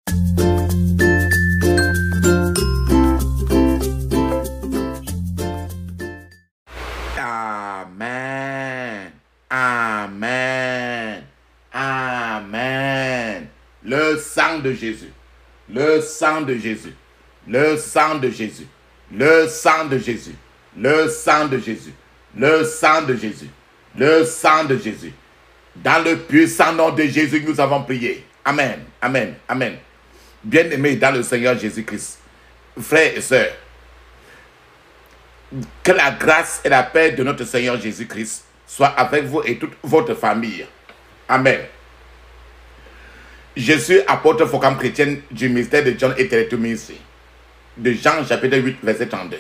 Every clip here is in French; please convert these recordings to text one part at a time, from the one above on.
Amen. Amen. Amen. Le sang de Jésus. Le sang de Jésus. Le sang de Jésus. Le sang de Jésus. Le sang de Jésus. Le sang de Jésus. Le sang de Jésus. Dans le puissant nom de Jésus, nous avons prié. Amen. Amen. Amen. Bien-aimés dans le Seigneur Jésus-Christ, frères et sœurs, que la grâce et la paix de notre Seigneur Jésus-Christ soient avec vous et toute votre famille. Amen. Je suis apôtre Focam chrétien du ministère de John et Territory Ministry, de Jean chapitre 8, verset 32.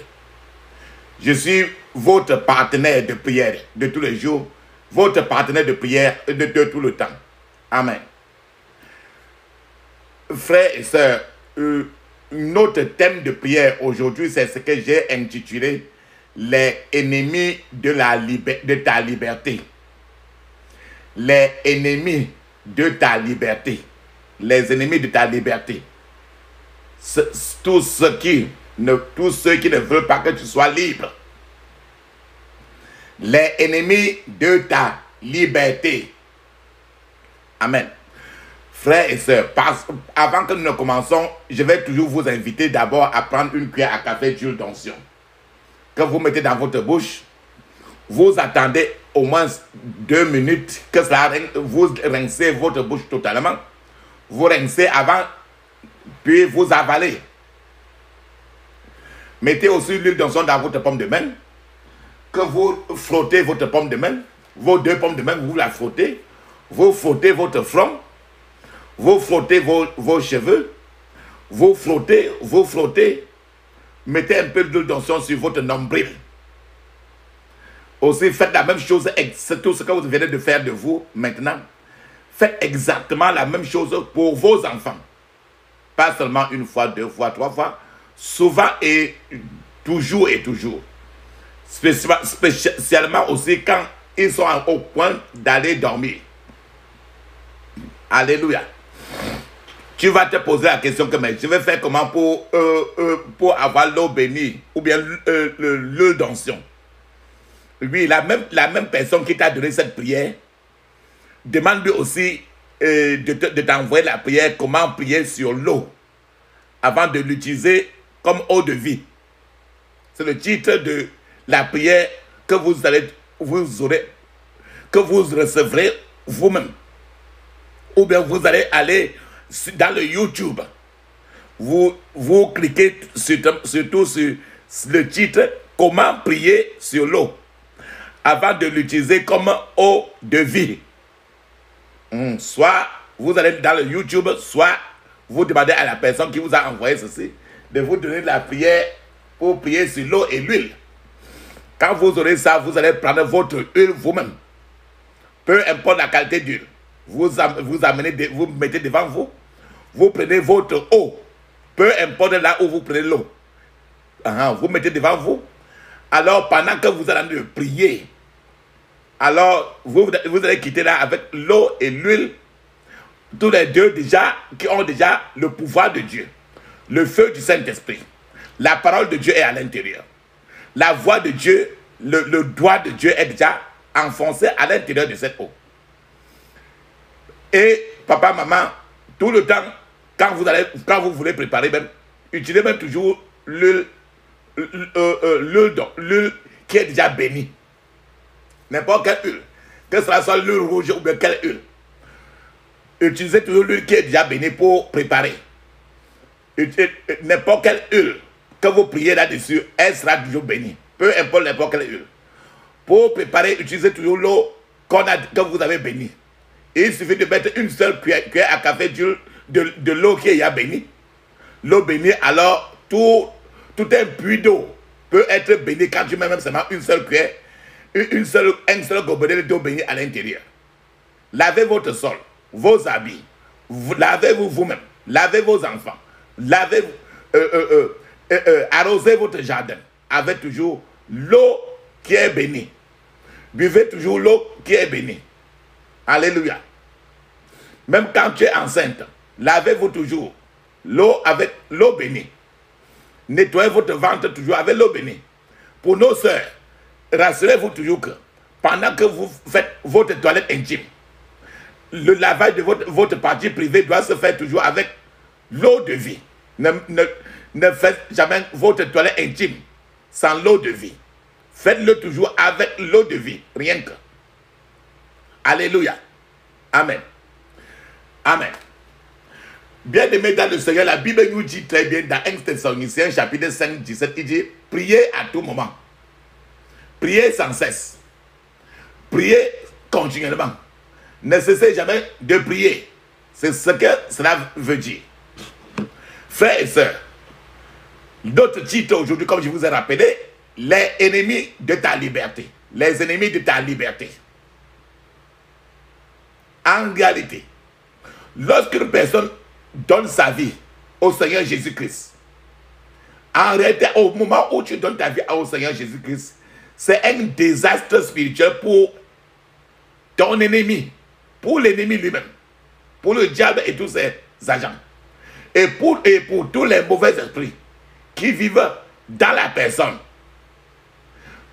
Je suis votre partenaire de prière de tous les jours, votre partenaire de prière de tout le temps. Amen. Frères et sœurs, notre thème de prière aujourd'hui, c'est ce que j'ai intitulé les ennemis de ta liberté. Les ennemis de ta liberté. Les ennemis de ta liberté. Tous ceux qui ne veulent pas que tu sois libre. Les ennemis de ta liberté. Amen. Frères et sœurs, avant que nous ne commençons, je vais toujours vous inviter d'abord à prendre une cuillère à café d'huile d'onction. Que vous mettez dans votre bouche. Vous attendez au moins 2 minutes que cela vous rincez votre bouche totalement. Vous rincez avant, puis vous avalez. Mettez aussi l'huile d'onction dans votre paume de main. Que vous frottez votre paume de main. Vos 2 paumes de main, vous la frottez. Vous frottez votre front. Vous frottez vos cheveux. Vous frottez. Mettez un peu d'huile d'onction sur votre nombril. Aussi, faites la même chose. C'est tout ce que vous venez de faire de vous maintenant. Faites exactement la même chose pour vos enfants. Pas seulement 1 fois, 2 fois, 3 fois. Souvent et toujours et toujours. Spécialement aussi quand ils sont au point d'aller dormir. Alléluia. Tu vas te poser la question que mais je vais faire comment pour avoir l'eau bénie ou bien l'huile d'onction. Oui, la même personne qui t'a donné cette prière, demande-lui aussi de t'envoyer la prière, comment prier sur l'eau avant de l'utiliser comme eau de vie. C'est le titre de la prière que vous recevrez vous-même. Ou bien vous allez aller dans le YouTube. Vous cliquez surtout sur le titre « Comment prier sur l'eau » avant de l'utiliser comme eau de vie. Soit vous allez dans le YouTube, soit vous demandez à la personne qui vous a envoyé ceci de vous donner la prière pour prier sur l'eau et l'huile. Quand vous aurez ça, vous allez prendre votre huile vous-même. Peu importe la qualité d'huile. Vous mettez devant vous. Vous prenez votre eau. Peu importe là où vous prenez l'eau. Vous mettez devant vous. Alors, pendant que vous allez prier, alors vous allez quitter là avec l'eau et l'huile. Tous les deux déjà, qui ont déjà le pouvoir de Dieu. Le feu du Saint-Esprit. La parole de Dieu est à l'intérieur. La voix de Dieu, le doigt de Dieu est déjà enfoncé à l'intérieur de cette eau. Et papa, maman, tout le temps, quand vous voulez préparer, même, utilisez même toujours l'huile qui est déjà bénie. N'importe quelle huile. Que ce soit l'huile rouge ou bien quelle huile. Utilisez toujours l'huile qui est déjà bénie pour préparer. N'importe quelle huile que vous priez là-dessus, elle sera toujours bénie. Peu importe n'importe quelle huile. Pour préparer, utilisez toujours l'eau que vous avez bénie. Il suffit de mettre une seule cuillère à café d'huile de l'eau qui est déjà bénie. L'eau bénie, alors tout un puits d'eau peut être béni quand tu mets même seulement une seule cuillère, un seul gobelet d'eau bénie à l'intérieur. Lavez votre sol, vos habits, lavez-vous vous-même, lavez vos enfants, arrosez votre jardin avec toujours l'eau qui est bénie. Buvez toujours l'eau qui est bénie. Alléluia. Même quand tu es enceinte, lavez-vous toujours l'eau avec l'eau bénie. Nettoyez votre ventre toujours avec l'eau bénie. Pour nos sœurs, rassurez-vous toujours que pendant que vous faites votre toilette intime, le lavage de votre partie privée doit se faire toujours avec l'eau de vie. Ne faites jamais votre toilette intime sans l'eau de vie. Faites-le toujours avec l'eau de vie, rien que. Alléluia. Amen. Amen. Bien-aimés dans le Seigneur, la Bible nous dit très bien dans 1 Thessaloniciens chapitre 5, 17, il dit, priez à tout moment. Priez sans cesse. Priez continuellement. Ne cessez jamais de prier. C'est ce que cela veut dire. Frères et sœurs, notre titre aujourd'hui, comme je vous ai rappelé, les ennemis de ta liberté. Les ennemis de ta liberté. En réalité, lorsqu'une personne donne sa vie au Seigneur Jésus-Christ, en réalité, au moment où tu donnes ta vie au Seigneur Jésus-Christ, c'est un désastre spirituel pour ton ennemi, pour l'ennemi lui-même, pour le diable et tous ses agents, et pour tous les mauvais esprits qui vivent dans la personne,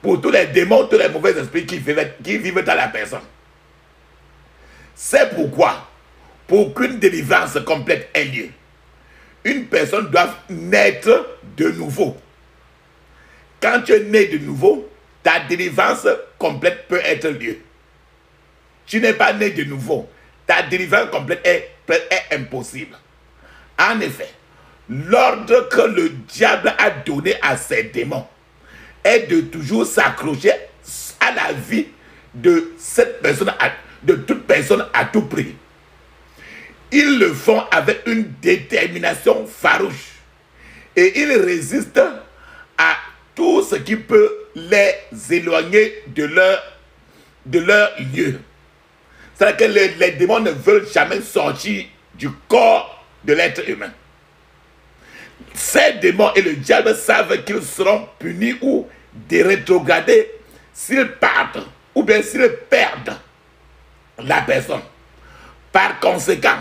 pour tous les démons, tous les mauvais esprits qui vivent dans la personne. C'est pourquoi, pour qu'une délivrance complète ait lieu, une personne doit naître de nouveau. Quand tu es né de nouveau, ta délivrance complète peut être lieu. Tu n'es pas né de nouveau, ta délivrance complète est impossible. En effet, l'ordre que le diable a donné à ses démons est de toujours s'accrocher à la vie de cette personne, de toute personne à tout prix. Ils le font avec une détermination farouche et ils résistent à tout ce qui peut les éloigner de leur lieu. C'est-à-dire que les démons ne veulent jamais sortir du corps de l'être humain. Ces démons et le diable savent qu'ils seront punis ou rétrogradés s'ils partent ou bien s'ils perdent la personne. Par conséquent,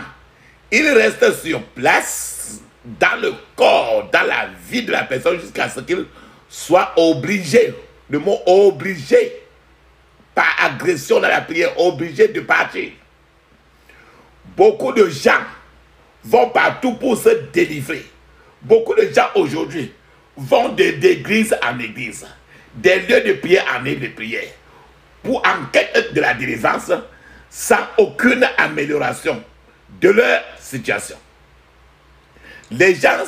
ils restent sur place dans le corps, dans la vie de la personne jusqu'à ce qu'il soit obligé, le mot obligé, par agression dans la prière, obligé de partir. Beaucoup de gens vont partout pour se délivrer. Beaucoup de gens aujourd'hui vont d'église en église, des lieux de prière en lieu de prière, pour en quête de la délivrance sans aucune amélioration de leur situation. Les gens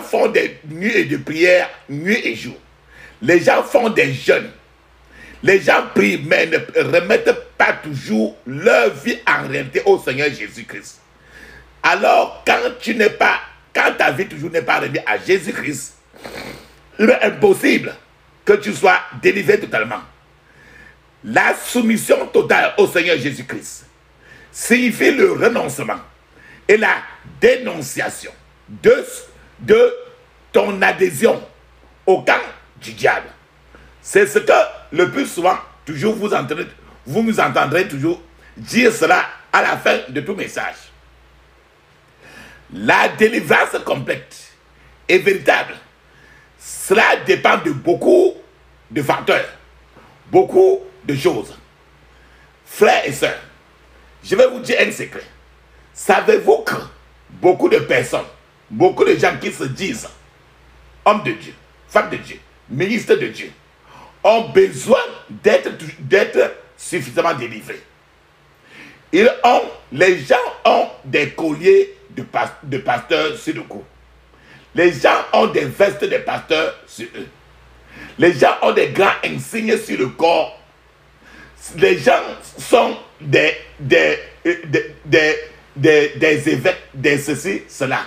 font des nuits de prière, nuit et jour. Les gens font des jeûnes. Les gens prient, mais ne remettent pas toujours leur vie en réalité au Seigneur Jésus-Christ. Alors, quand ta vie toujours n'est pas remise à Jésus-Christ, il est impossible que tu sois délivré totalement. La soumission totale au Seigneur Jésus-Christ signifie le renoncement et la dénonciation de ton adhésion au camp du diable. C'est ce que le plus souvent, toujours vous nous entendrez toujours dire cela à la fin de tout message. La délivrance complète est véritable. Cela dépend de beaucoup de facteurs, beaucoup de choses. Frères et sœurs, je vais vous dire un secret. Savez-vous que beaucoup de personnes, beaucoup de gens qui se disent hommes de Dieu, femmes de Dieu, ministres de Dieu, ont besoin d'être suffisamment délivrés. Les gens ont des colliers de pasteurs sur le cou. Les gens ont des vestes de pasteurs sur eux. Les gens ont des grands insignes sur le corps. Les gens sont des évêques, des ceci, cela.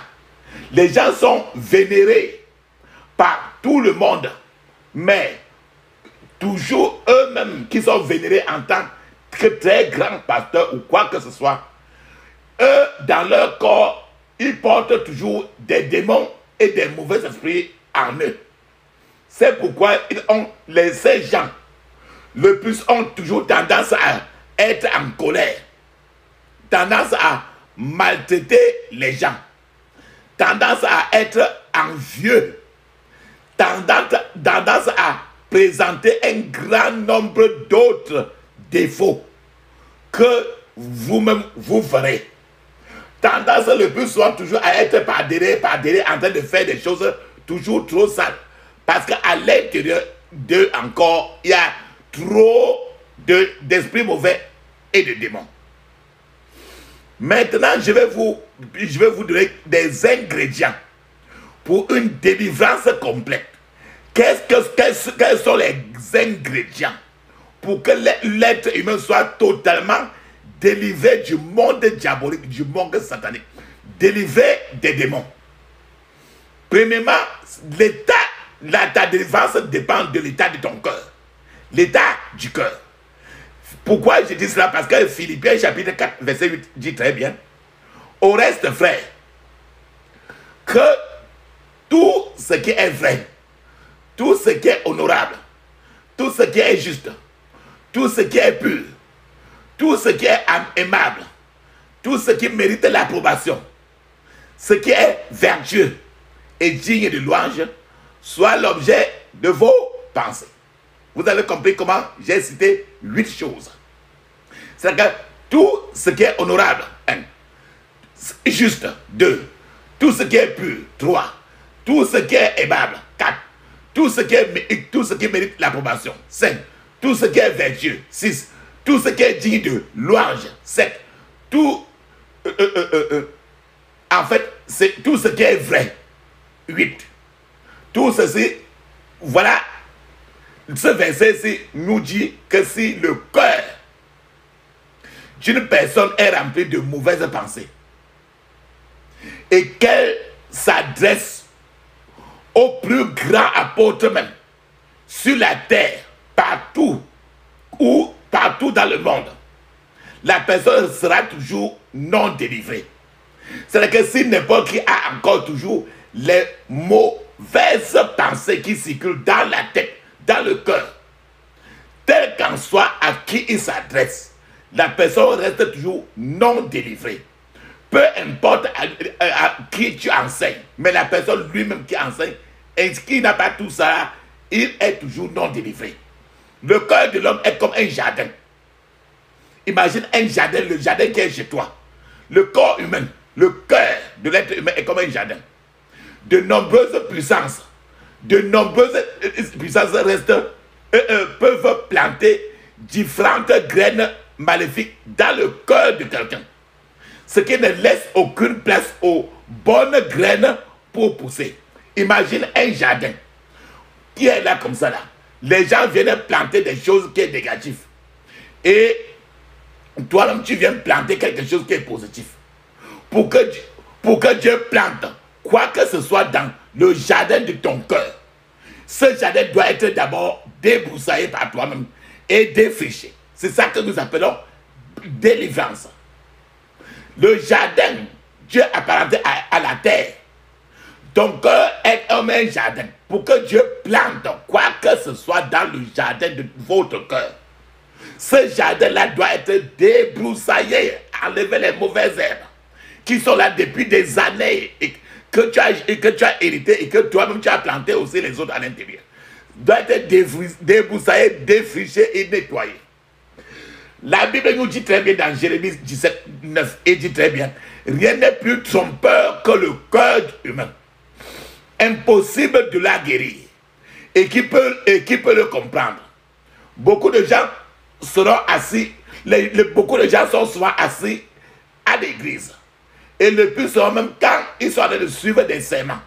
Les gens sont vénérés par tout le monde, mais toujours eux-mêmes qui sont vénérés en tant que très grands pasteurs ou quoi que ce soit, eux, dans leur corps, ils portent toujours des démons et des mauvais esprits en eux. C'est pourquoi ces gens, le plus, ont toujours tendance à être en colère, tendance maltraiter les gens, tendance à être envieux, tendance à présenter un grand nombre d'autres défauts que vous-même vous ferez. Tendance le plus souvent toujours à être par derrière en train de faire des choses toujours trop sales. Parce qu'à l'intérieur d'eux encore, il y a trop d'esprits mauvais et de démons. Maintenant, je vais vous donner des ingrédients pour une délivrance complète. Quels sont les ingrédients pour que l'être humain soit totalement délivré du monde diabolique, du monde satanique, délivré des démons? Premièrement, ta délivrance dépend de l'état de ton cœur, l'état du cœur. Pourquoi je dis cela? Parce que Philippiens chapitre 4, verset 8 dit très bien: au reste, frère, que tout ce qui est vrai, tout ce qui est honorable, tout ce qui est juste, tout ce qui est pur, tout ce qui est aimable, tout ce qui mérite l'approbation, ce qui est vertueux et digne de louange, soit l'objet de vos pensées. Vous avez compris comment j'ai cité 8 choses. C'est-à-dire que tout ce qui est honorable, 1. Juste, 2. Tout ce qui est pur, 3. Tout ce qui est aimable, 4. Tout ce qui mérite l'approbation, 5. Tout ce qui est vertueux, 6. Tout ce qui est digne de louange, 7. En fait, c'est tout ce qui est vrai, 8. Tout ceci, voilà, ce verset-ci nous dit que si le cœur d'une personne est rempli de mauvaises pensées et qu'elle s'adresse au plus grand apôtre même sur la terre, partout dans le monde, la personne sera toujours non délivrée. C'est-à-dire que si n'importe qui a encore toujours les mauvaises pensées qui circulent dans la tête, dans le cœur, tel qu'en soit à qui il s'adresse, la personne reste toujours non délivrée. Peu importe à qui tu enseignes, mais la personne lui-même qui enseigne, et qui n'a pas tout ça, il est toujours non délivré. Le cœur de l'homme est comme un jardin. Imagine un jardin, le jardin qui est chez toi. Le corps humain, le cœur de l'être humain est comme un jardin. De nombreuses puissances peuvent planter différentes graines maléfiques dans le cœur de quelqu'un. Ce qui ne laisse aucune place aux bonnes graines pour pousser. Imagine un jardin qui est là comme ça là. Les gens viennent planter des choses qui sont négatives. Et toi-même, tu viens planter quelque chose qui est positif. Pour que Dieu plante quoi que ce soit dans le jardin de ton cœur, ce jardin doit être d'abord débroussaillé par toi-même et défriché. C'est ça que nous appelons délivrance. Le jardin, Dieu apparenté à la terre. Ton cœur est comme un jardin. Pour que Dieu plante quoi que ce soit dans le jardin de votre cœur, ce jardin-là doit être débroussaillé, enlever les mauvaises herbes qui sont là depuis des années et que tu as hérité et que toi-même tu as planté aussi les autres à l'intérieur. Doit être débroussaillé, défriché et nettoyé. La Bible nous dit très bien dans Jérémie 17, 9, et dit très bien: rien n'est plus trompeur que le cœur humain. Impossible de la guérir. Et qui peut le comprendre? Beaucoup de gens seront assis, beaucoup de gens sont souvent assis à l'église. Et le plus souvent, même quand ils sont en train de suivre des serments,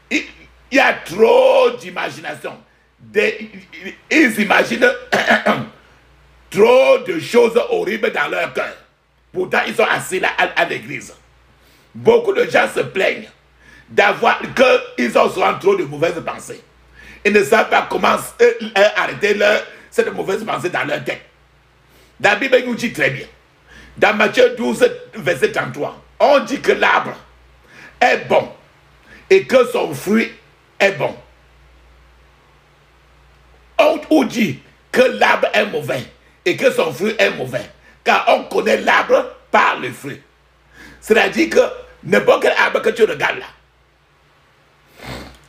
il y a trop d'imagination. Ils imaginent trop de choses horribles dans leur cœur. Pourtant, ils sont assis là à l'église. Beaucoup de gens se plaignent qu'ils ont souvent trop de mauvaises pensées. Ils ne savent pas comment arrêter cette mauvaise pensée dans leur tête. La Bible nous dit très bien. Dans Matthieu 12, verset 33, on dit que l'arbre est bon et que son fruit est bon. On dit que l'arbre est mauvais et que son fruit est mauvais, car on connaît l'arbre par le fruit. C'est-à-dire que n'importe quel arbre que tu regardes là,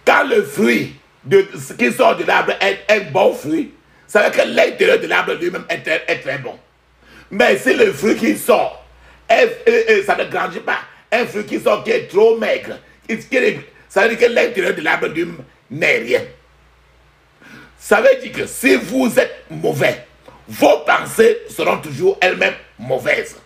quand le fruit qui sort de l'arbre est un bon fruit, ça veut dire que l'intérieur de l'arbre lui-même est très bon. Mais si le fruit qui sort, ça ne grandit pas, un fruit qui sort qui est trop maigre, ça veut dire que l'intérieur de l'arbre lui-même n'est rien. Ça veut dire que si vous êtes mauvais, vos pensées seront toujours elles-mêmes mauvaises.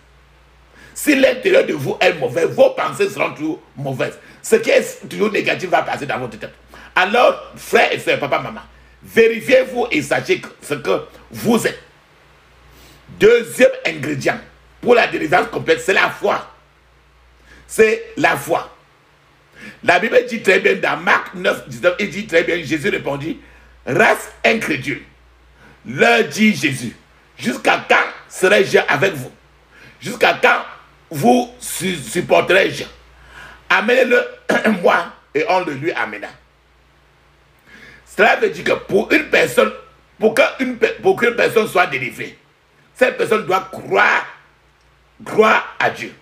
Si l'intérieur de vous est mauvais, vos pensées seront toujours mauvaises. Ce qui est toujours négatif va passer dans votre tête. Alors, frères et sœurs, papa, maman, vérifiez-vous et sachez ce que vous êtes. Deuxième ingrédient pour la délivrance complète, c'est la foi. C'est la foi. La Bible dit très bien dans Marc 9, 19, il dit très bien, Jésus répondit, race incrédule, leur dit Jésus, jusqu'à quand serai-je avec vous? Jusqu'à quand vous supporterai-je? Amenez-le moi et on le lui amena. Cela veut dire que pour qu'une personne soit délivrée, cette personne doit croire à Dieu.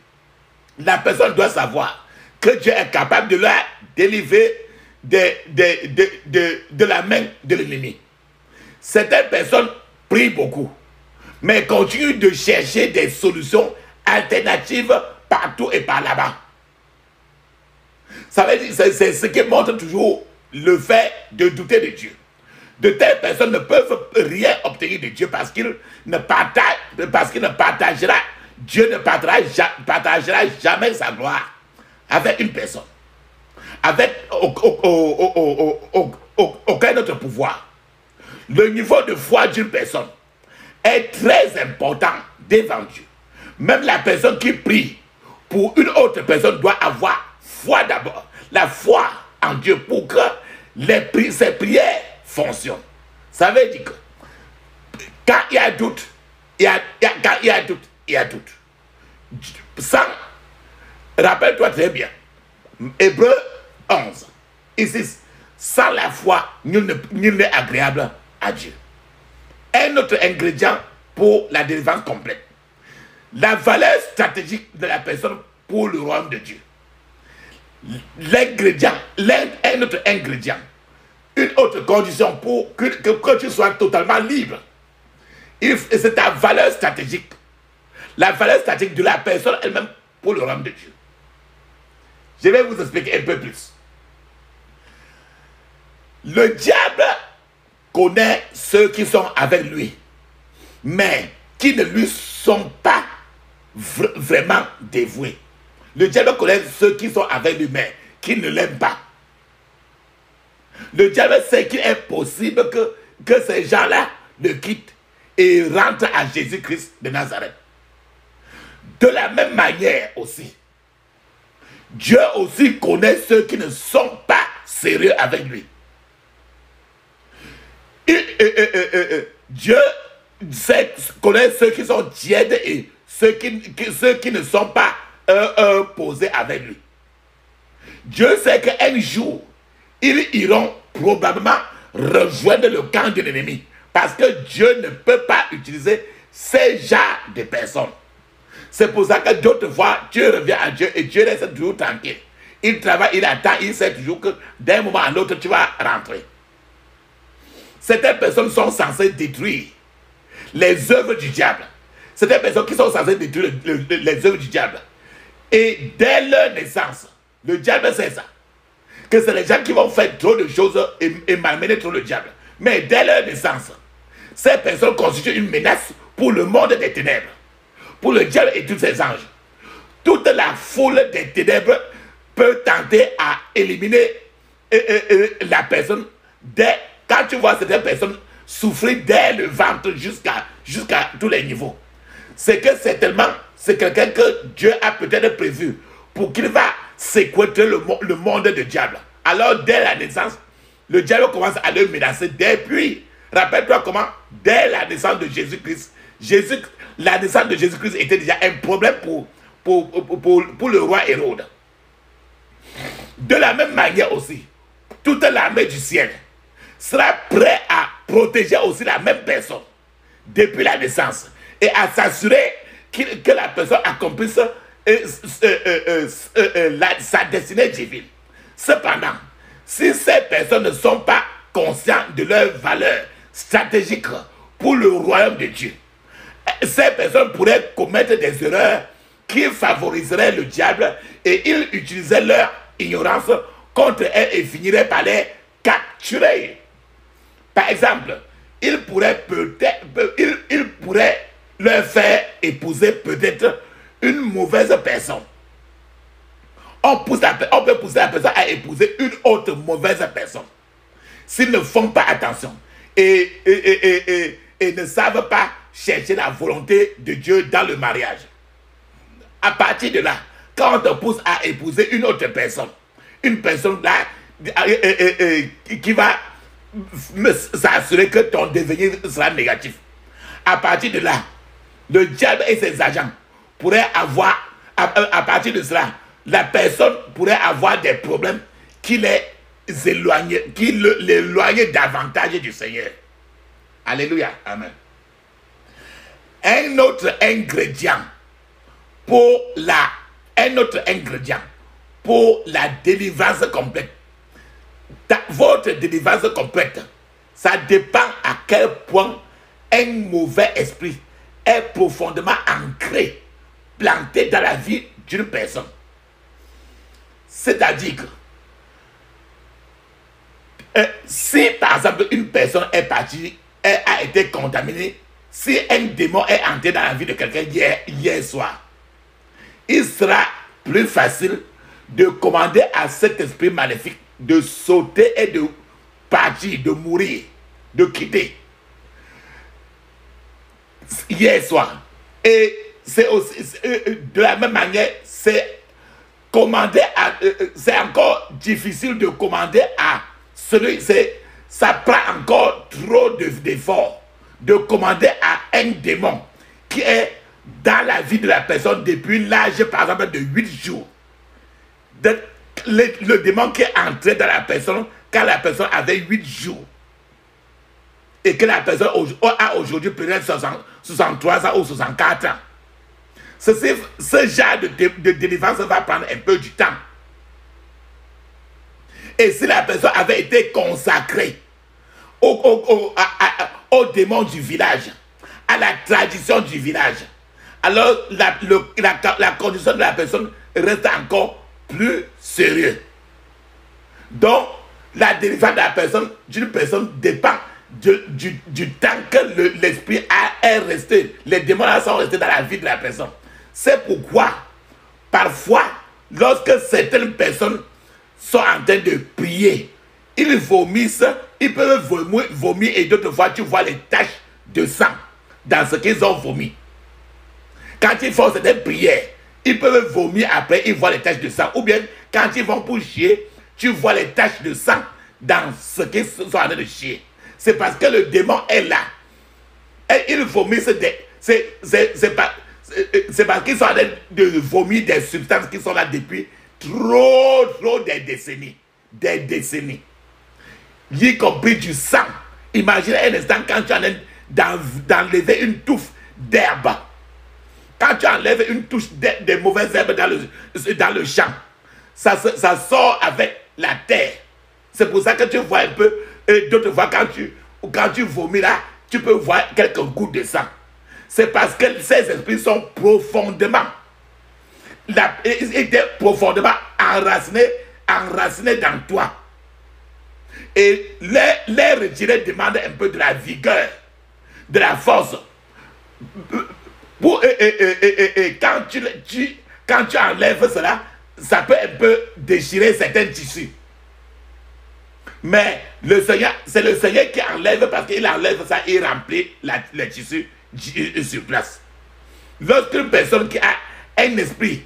La personne doit savoir que Dieu est capable de la délivrer de la main de l'ennemi. Certaines personnes prient beaucoup, mais continuent de chercher des solutions alternatives partout et par là-bas. Ça veut dire, c'est ce qui montre toujours le fait de douter de Dieu. De telles personnes ne peuvent rien obtenir de Dieu parce qu'il ne partagera, Dieu ne partagera jamais sa gloire avec une personne, avec aucun autre pouvoir. Le niveau de foi d'une personne est très important devant Dieu. Même la personne qui prie pour une autre personne doit avoir foi d'abord. La foi en Dieu pour que ses prières fonctionnent. Ça veut dire que quand il y a doute, il y a doute. Sans, rappelle-toi très bien, Hébreux 11, ici, sans la foi, nul n'est agréable à Dieu. Un autre ingrédient pour la délivrance complète. La valeur stratégique de la personne pour le royaume de Dieu. Un autre ingrédient, une autre condition pour que tu sois totalement libre. C'est ta valeur stratégique. La valeur stratégique de la personne elle-même pour le royaume de Dieu. Je vais vous expliquer un peu plus. Le diable connaît ceux qui sont avec lui, mais qui ne lui sont pas vraiment dévoués. Le diable connaît ceux qui sont avec lui, mais qui ne l'aiment pas. Le diable sait qu'il est possible que ces gens-là le quittent et rentrent à Jésus-Christ de Nazareth. De la même manière aussi, Dieu aussi connaît ceux qui ne sont pas sérieux avec lui. Dieu connaît ceux qui sont tièdes et ceux qui ne sont pas posés avec lui. Dieu sait qu'un jour, ils iront probablement rejoindre le camp de l'ennemi. Parce que Dieu ne peut pas utiliser ces genres de personnes. C'est pour ça que d'autres fois, Dieu revient à Dieu et Dieu reste toujours tranquille. Il travaille, il attend, il sait toujours que d'un moment à l'autre, tu vas rentrer. Certaines personnes sont censées détruire les œuvres du diable. Certaines personnes qui sont censées détruire les œuvres du diable. Et dès leur naissance, le diable sait ça. Que c'est les gens qui vont faire trop de choses et malmener trop le diable. Mais dès leur naissance, ces personnes constituent une menace pour le monde des ténèbres, pour le diable et tous ses anges. Toute la foule des ténèbres peut tenter à éliminer la personne quand tu vois cette personne souffrir dès le ventre jusqu'à tous les niveaux. C'est que certainement, c'est quelqu'un que Dieu a peut-être prévu pour qu'il va séquestrer le monde du diable. Alors, dès la naissance, le diable commence à le menacer. Depuis, rappelle-toi comment, dès la naissance de Jésus-Christ, la naissance de Jésus-Christ était déjà un problème pour le roi Hérode. De la même manière aussi, toute l'armée du ciel sera prête à protéger aussi la même personne depuis la naissance et à s'assurer que la personne accomplisse sa destinée divine. Cependant, si ces personnes ne sont pas conscientes de leur valeur stratégique pour le royaume de Dieu, ces personnes pourraient commettre des erreurs qui favoriseraient le diable et ils utilisaient leur ignorance contre elles et finiraient par les capturer. Par exemple, ils pourraient leur faire épouser peut-être une mauvaise personne. On peut pousser la personne à épouser une autre mauvaise personne s'ils ne font pas attention et ne savent pas chercher la volonté de Dieu dans le mariage. À partir de là, quand on te pousse à épouser une autre personne, une personne là qui va s'assurer que ton devenir sera négatif, à partir de là, le diable et ses agents pourraient avoir, à partir de cela, la personne pourrait avoir des problèmes qui l'éloignent davantage du Seigneur. Alléluia. Amen. Un autre ingrédient pour la délivrance complète. Votre délivrance complète, ça dépend à quel point un mauvais esprit est profondément ancré, planté dans la vie d'une personne. C'est-à-dire que si par exemple une personne est partie, elle a été contaminée, si un démon est entré dans la vie de quelqu'un hier soir, il sera plus facile de commander à cet esprit maléfique de sauter et de partir, de mourir, de quitter. Hier soir. Et c'est aussi, de la même manière, c'est encore difficile de commander à celui, ça prend encore trop d'efforts de commander à un démon qui est dans la vie de la personne depuis l'âge par exemple de 8 jours. Le démon qui est entré dans la personne quand la personne avait 8 jours et que la personne a aujourd'hui peut-être 63 ans ou 64 ans. Ce genre de délivrance va prendre un peu du temps. Et si la personne avait été consacrée au démon du village, à la tradition du village, alors la condition de la personne reste encore plus sérieuse. Donc, la délivrance d'une personne dépend du temps que l'esprit est resté. Les démons sont restés dans la vie de la personne. C'est pourquoi, parfois, lorsque certaines personnes sont en train de prier, ils vomissent, ils peuvent vomir et d'autres fois, tu vois les taches de sang dans ce qu'ils ont vomi. Quand ils font certaines prières, ils peuvent vomir après, ils voient les taches de sang. Ou bien, quand ils vont pour chier, tu vois les taches de sang dans ce qu'ils sont en train de chier. C'est parce que le démon est là. Et ils vomissent c'est parce qu'ils sont en train de vomir des substances qui sont là depuis trop des décennies. Des décennies. Y compris du sang. Imaginez un instant quand tu es en train d'enlever une touffe d'herbe. Quand tu enlèves une touche de mauvaises herbes dans le champ, ça sort avec la terre. C'est pour ça que tu vois un peu, et d'autres fois quand tu vomis là, tu peux voir quelques gouttes de sang. C'est parce que ces esprits sont profondément enracinés dans toi. Et les retirer demande un peu de la vigueur, de la force. Quand tu enlèves cela, ça peut un peu déchirer certains tissus. Mais c'est le Seigneur qui enlève parce qu'il enlève ça et remplit le tissu sur place. Lorsqu'une personne qui a un esprit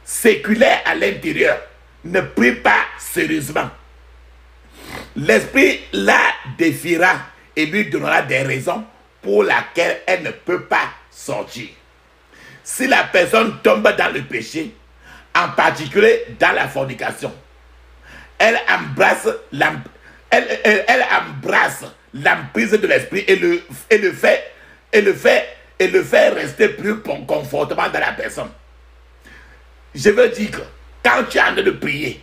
séculaire à l'intérieur ne prie pas sérieusement, l'esprit la défiera et lui donnera des raisons pour lesquelles elle ne peut pas sortir. Si la personne tombe dans le péché, en particulier dans la fornication, elle embrasse l'emprise de l'esprit et le fait rester plus confortablement dans la personne. je veux dire que quand tu es en train de prier,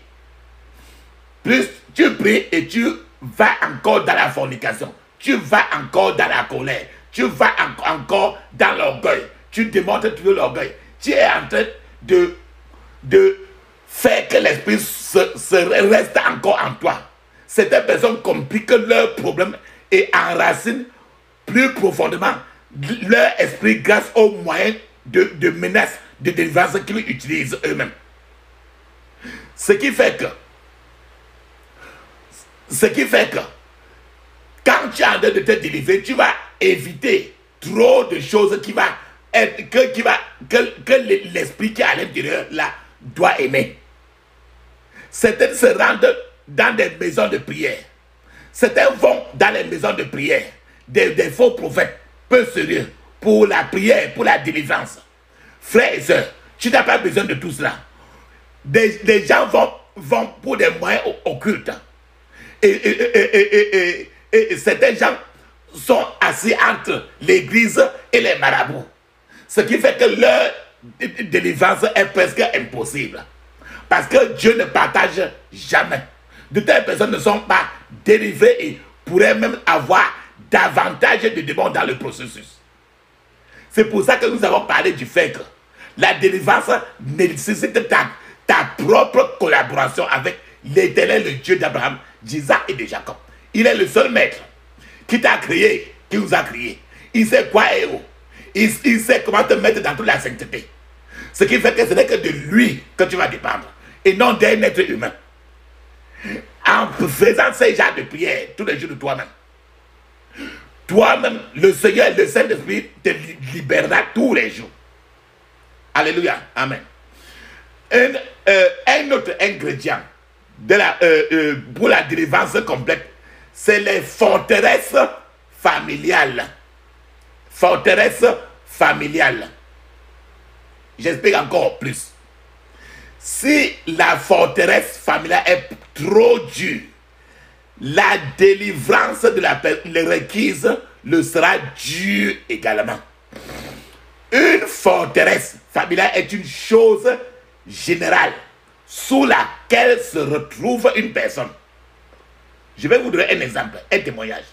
plus tu pries et tu vas encore dans la fornication, tu vas encore dans la colère, tu vas encore dans l'orgueil, tu démontres toujours l'orgueil. Tu es en train de faire que l'esprit se reste encore en toi. Certaines personnes compliquent leurs problèmes et enracinent plus profondément leur esprit grâce aux moyens de menaces, de délivrance qu'ils utilisent eux-mêmes. Ce qui fait que quand tu es en train de te délivrer, tu vas éviter trop de choses que l'esprit qui est à l'intérieur là doit aimer. Certains se rendent dans des maisons de prière. Certains vont dans les maisons de prière. Des faux prophètes, peu sérieux, pour la prière, pour la délivrance. Frères et sœurs, tu n'as pas besoin de tout cela. Des gens vont pour des moyens occultes. Et certains gens sont assis entre l'église et les marabouts. Ce qui fait que leur délivrance est presque impossible. Parce que Dieu ne partage jamais. De telles personnes ne sont pas délivrées et pourraient même avoir davantage de démons dans le processus. C'est pour ça que nous avons parlé du fait que la délivrance nécessite ta propre collaboration avec l'Éternel, le Dieu d'Abraham, d'Isaac et de Jacob. Il est le seul maître qui t'a créé, qui nous a créés. Il sait quoi et où. Il sait comment te mettre dans toute la sainteté. Ce qui fait que ce n'est que de lui que tu vas dépendre et non d'un être humain. En faisant ces genres de prières tous les jours de toi-même, le Seigneur, le Saint-Esprit te libérera tous les jours. Alléluia. Amen. Un autre ingrédient pour la délivrance complète, c'est les forteresses familiales. Forteresses familiales. J'explique encore plus. Si la forteresse familiale est trop dure, la délivrance de la personne requise le sera dure également. Une forteresse familiale est une chose générale sous laquelle se retrouve une personne. Je vais vous donner un exemple, un témoignage.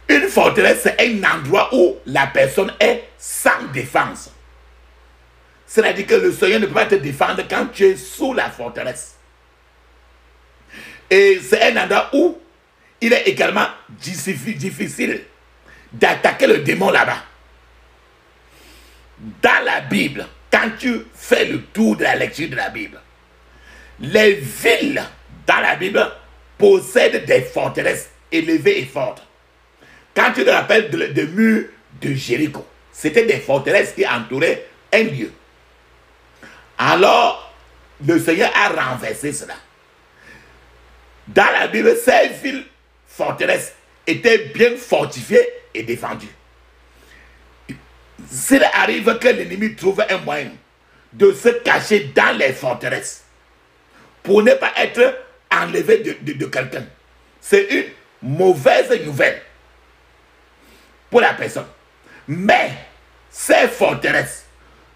Une forteresse, c'est un endroit où la personne est sans défense. C'est-à-dire que le Seigneur ne peut pas te défendre quand tu es sous la forteresse. Et c'est un endroit où il est également difficile d'attaquer le démon là-bas. Dans la Bible, quand tu fais le tour de la lecture de la Bible, les villes dans la Bible possèdent des forteresses élevées et fortes. Quand tu te rappelles des murs de Jéricho, c'était des forteresses qui entouraient un lieu. Alors, le Seigneur a renversé cela. Dans la Bible, ces villes forteresses étaient bien fortifiées et défendues. S'il arrive que l'ennemi trouve un moyen de se cacher dans les forteresses pour ne pas être enlevé de quelqu'un, c'est une mauvaise nouvelle pour la personne. Mais ces forteresses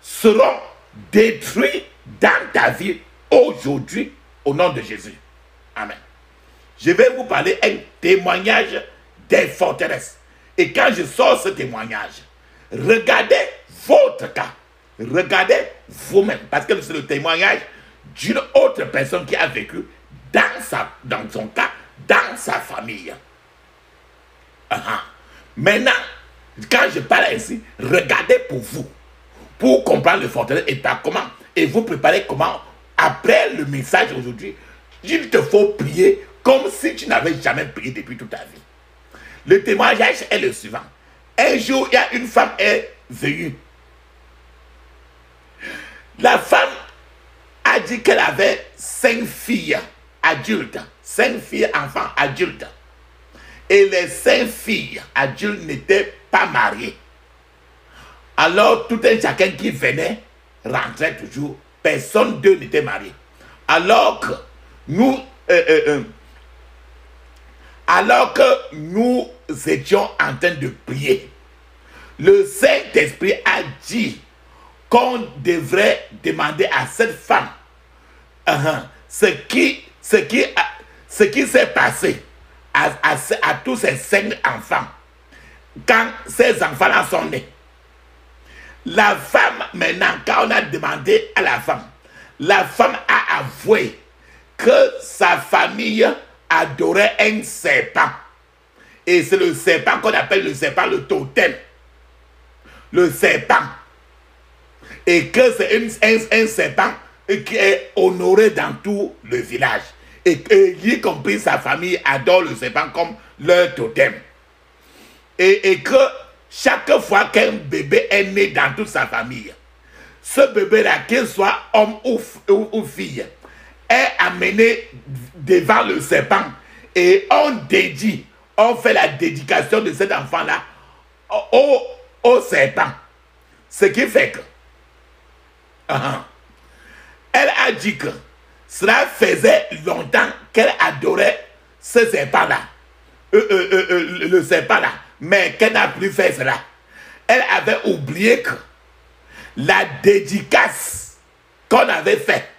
seront détruites dans ta vie aujourd'hui au nom de Jésus. Amen. Je vais vous parler un témoignage des forteresses. Et quand je sors ce témoignage, regardez votre cas. Regardez vous-même. Parce que c'est le témoignage d'une autre personne qui a vécu dans son cas, dans sa famille. Maintenant, quand je parle ainsi, regardez pour vous. Pour comprendre le forteresse et par comment. Et vous préparez comment. Après le message aujourd'hui, il te faut prier comme si tu n'avais jamais prié depuis toute ta vie. Le témoignage est le suivant. Un jour, il y a une femme est venue. La femme a dit qu'elle avait 5 filles adultes. 5 filles enfants adultes. Et les 5 filles adultes n'étaient pas mariées. Alors, tout un chacun qui venait rentrait toujours. Personne d'eux n'était marié. Alors que nous étions en train de prier, le Saint-Esprit a dit qu'on devrait demander à cette femme ce qui s'est passé à tous ces 5 enfants quand ces enfants-là sont nés. La femme, maintenant, quand on a demandé à la femme a avoué que sa famille adorait un serpent. Et c'est le serpent qu'on appelle le serpent, le totem. Le serpent. Et que c'est un serpent qui est honoré dans tout le village. Et y compris sa famille adore le serpent comme leur totem. Et que chaque fois qu'un bébé est né dans toute sa famille, ce bébé-là, qu'il soit homme ou fille, est amené devant le serpent et on fait la dédication de cet enfant-là au serpent. Ce qui fait que elle a dit que cela faisait longtemps qu'elle adorait ce serpent-là, le serpent-là, mais qu'elle n'a plus fait cela. Elle avait oublié que la dédicace qu'on avait faite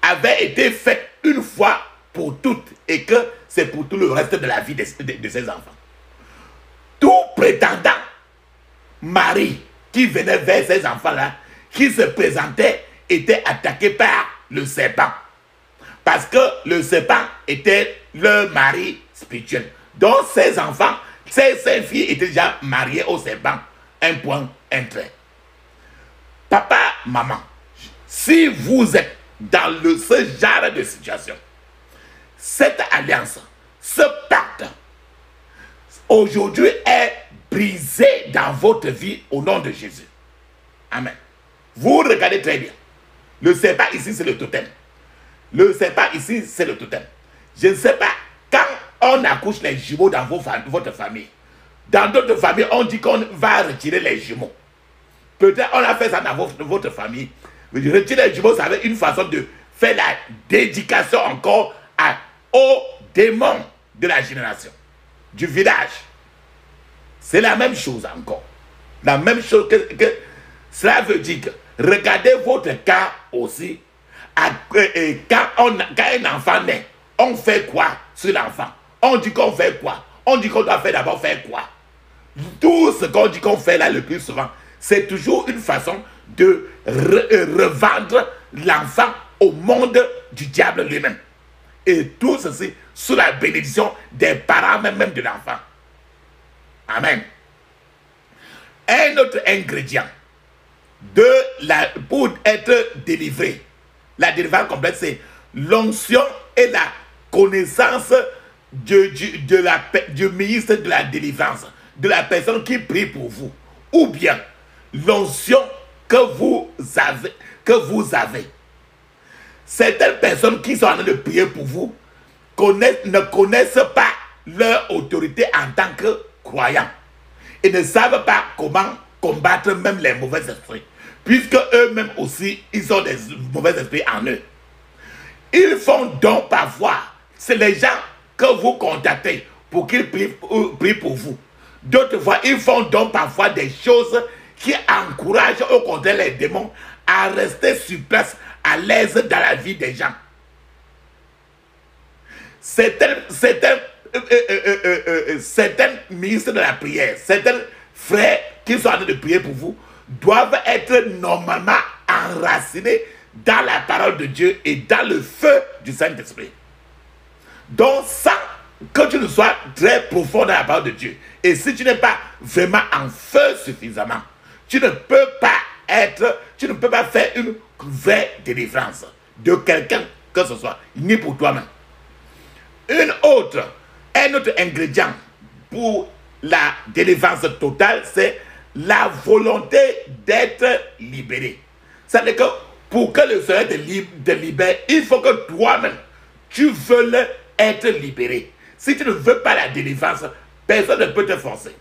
avait été faite une fois pour toutes et que c'est pour tout le reste de la vie de ses enfants. Tout prétendant mari qui venait vers ces enfants-là, qui se présentait, était attaqué par le serpent. Parce que le serpent était leur mari spirituel. Donc ces enfants, ces 5 filles étaient déjà mariées au serpent. Un point, un trait. Papa, maman, si vous êtes dans ce genre de situation, cette alliance, ce pacte, aujourd'hui est brisé dans votre vie au nom de Jésus. Amen. Vous regardez très bien. Le serpent ici, c'est le totem. Le serpent ici, c'est le totem. Je ne sais pas, quand on accouche les jumeaux dans votre famille, dans d'autres familles, on dit qu'on va retirer les jumeaux. Peut-être on a fait ça dans votre famille. Retirer les jumeaux, ça avait une façon de faire la dédication encore aux démons de la génération, du village. C'est la même chose encore. La même chose que cela veut dire que regardez votre cas aussi. Quand un enfant naît, on fait quoi sur l'enfant? On dit qu'on fait quoi? On dit qu'on doit d'abord faire quoi? Tout ce qu'on dit qu'on fait là le plus souvent, c'est toujours une façon de revendre l'enfant au monde du diable lui-même. Et tout ceci sous la bénédiction des parents même de l'enfant. Amen. Un autre ingrédient pour être délivré, la délivrance complète, c'est l'onction et la connaissance du ministre de la délivrance, de la personne qui prie pour vous, ou bien l'onction que vous avez. Certaines personnes qui sont en train de prier pour vous ne connaissent pas leur autorité en tant que croyants et ne savent pas comment combattre même les mauvais esprits, puisque eux-mêmes aussi, ils ont des mauvais esprits en eux. Ils font donc parfois, c'est les gens que vous contactez pour qu'ils prient pour vous. D'autres fois, ils font donc parfois des choses qui encouragent au contraire les démons à rester sur place, à l'aise dans la vie des gens. Certains ministres de la prière, certains frères qui sont en train de prier pour vous, doivent être normalement enracinés dans la parole de Dieu et dans le feu du Saint-Esprit. Donc, sans que tu ne sois très profond dans la parole de Dieu, et si tu n'es pas vraiment en feu suffisamment, tu ne peux pas faire une vraie délivrance de quelqu'un que ce soit, ni pour toi-même. Un autre ingrédient pour la délivrance totale, c'est la volonté d'être libéré. C'est-à-dire que pour que le Seigneur te libère, il faut que toi-même, tu veuilles être libéré. Si tu ne veux pas la délivrance, personne ne peut te forcer.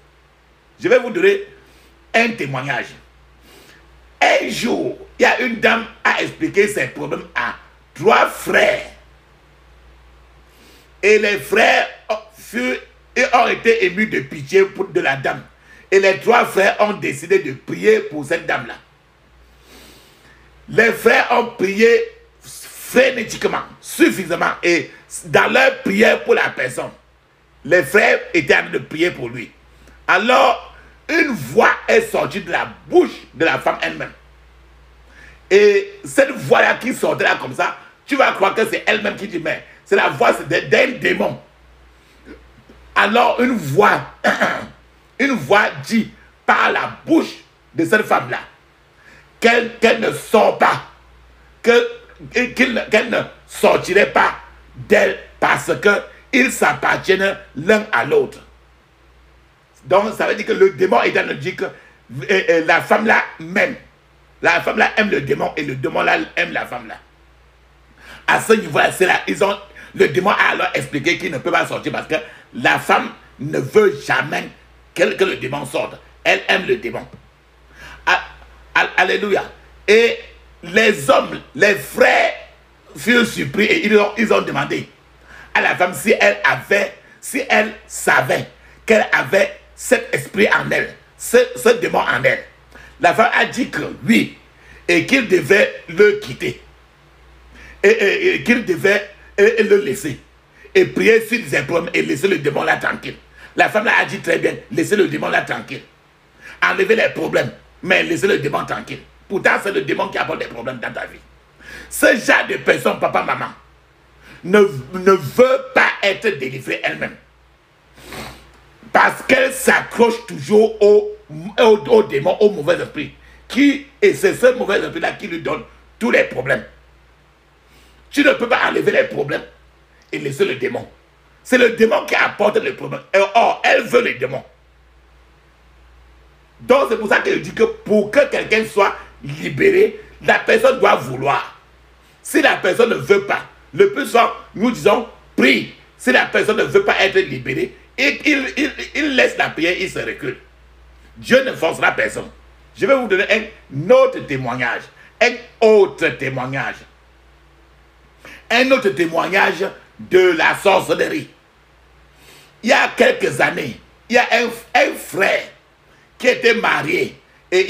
Je vais vous donner un témoignage. Un jour, il y a une dame qui a expliqué ses problèmes à 3 frères. Et les frères ont été émus de pitié de la dame. Et les 3 frères ont décidé de prier pour cette dame-là. Les frères ont prié frénétiquement, suffisamment. Et dans leur prière pour la personne, les frères étaient en train de prier pour lui. Alors, une voix est sortie de la bouche de la femme elle-même. Et cette voix-là qui sortait là comme ça, tu vas croire que c'est elle-même qui dit, mais c'est la voix d'un démon. Alors, une voix dit par la bouche de cette femme-là qu'elle ne sort pas, qu'elle ne sortirait pas d'elle parce qu'ils s'appartiennent l'un à l'autre. Donc, ça veut dire que le démon est dans le dit que la femme-là même. La femme-là aime le démon et le démon-là aime la femme-là. À ce niveau-là, c'est là, le démon a alors expliqué qu'il ne peut pas sortir parce que la femme ne veut jamais que le démon sorte. Elle aime le démon. Alléluia. Et les hommes, les frères furent surpris et ils ont demandé à la femme si elle savait qu'elle avait cet esprit en elle, ce démon en elle. La femme a dit que oui, et qu'il devait le quitter, et qu'il devait le laisser, et prier sur ses problèmes et laisser le démon là tranquille. La femme là a dit très bien, laissez le démon là tranquille. Enlevez les problèmes, mais laissez le démon tranquille. Pourtant, c'est le démon qui apporte des problèmes dans ta vie. Ce genre de personne, papa, maman, ne veut pas être délivrée elle-même. Parce qu'elle s'accroche toujours au démon, au mauvais esprit. Et c'est ce mauvais esprit-là qui lui donne tous les problèmes. Tu ne peux pas enlever les problèmes et laisser le démon. C'est le démon qui apporte les problèmes. Or, elle veut le démon. Donc, c'est pour ça que je dis que pour que quelqu'un soit libéré, la personne doit vouloir. Si la personne ne veut pas, le plus souvent, nous disons, prie. Si la personne ne veut pas être libérée, il laisse la prière, il se recule. Dieu ne forcera personne. Je vais vous donner un autre témoignage. Un autre témoignage. Un autre témoignage de la sorcellerie. Il y a quelques années, il y a un frère qui était marié. Et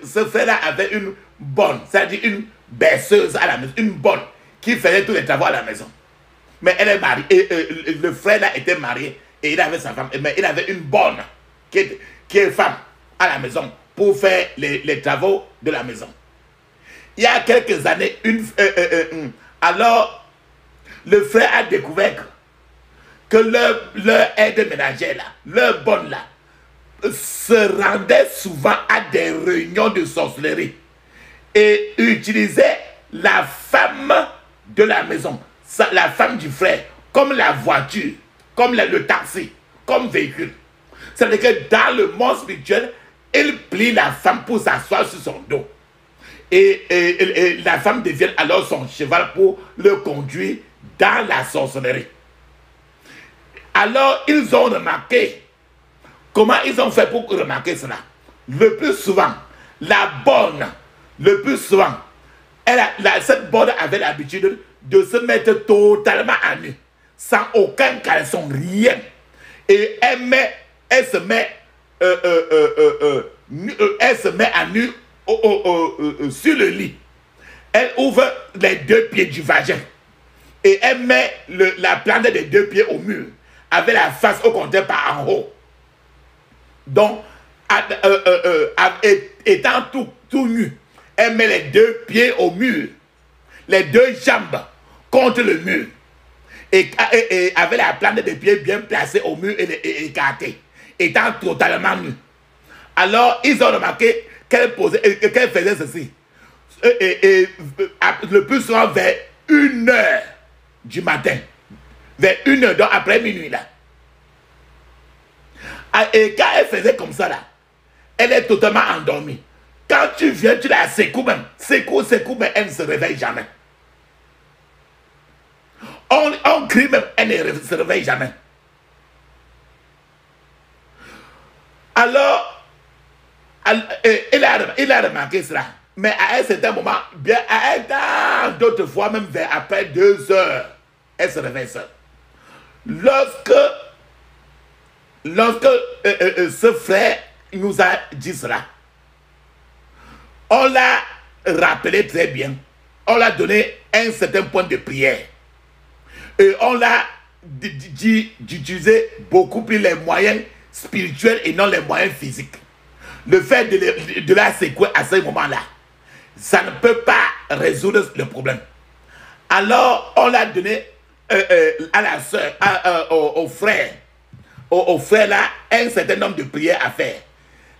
ce frère-là avait une bonne, c'est-à-dire une berceuse à la maison, une bonne, qui faisait tous les travaux à la maison. Mais elle est mariée, le frère-là était marié et il avait sa femme, mais il avait une bonne qui est femme à la maison pour faire les travaux de la maison. Il y a quelques années, alors le frère a découvert que leur aide ménagère là, leur bonne là, se rendait souvent à des réunions de sorcellerie et utilisait la femme de la maison, la femme du frère, comme la voiture, comme le taxi, comme véhicule. C'est-à-dire que dans le monde spirituel, il plie la femme pour s'asseoir sur son dos. Et la femme devient alors son cheval pour le conduire dans la sorcellerie. Alors, ils ont remarqué. Comment ils ont fait pour remarquer cela? Le plus souvent, la bonne, cette bonne avait l'habitude de se mettre totalement à nu, sans aucun caleçon, rien. Et elle se met à nu sur le lit. Elle ouvre les deux pieds du vagin et elle met la plante des deux pieds au mur, avec la face au contraire par en haut. Donc, étant tout nu, elle met les deux pieds au mur, les deux jambes contre le mur, et avec la plante des pieds bien placée au mur et écartée, étant totalement nue. Alors, ils ont remarqué qu'elle faisait ceci. Le plus souvent vers 1h du matin, vers 1h, donc après minuit là. Et quand elle faisait comme ça là, elle est totalement endormie. Quand tu viens, tu la secoues même. Secoue, mais elle ne se réveille jamais. On crie même, elle ne se réveille jamais. Alors, il a remarqué cela. Mais à un certain moment, bien d'autres fois, même après 2 heures, elle se réveille seule. Lorsque ce frère nous a dit cela, On l'a rappelé très bien. On l'a donné un certain point de prière. Et on l'a dit d'utiliser beaucoup plus les moyens spirituels et non les moyens physiques. Le fait de la secouer à ce moment-là, ça ne peut pas résoudre le problème. Alors, on l'a donné à la soeur, au frère, là, un certain nombre de prières à faire.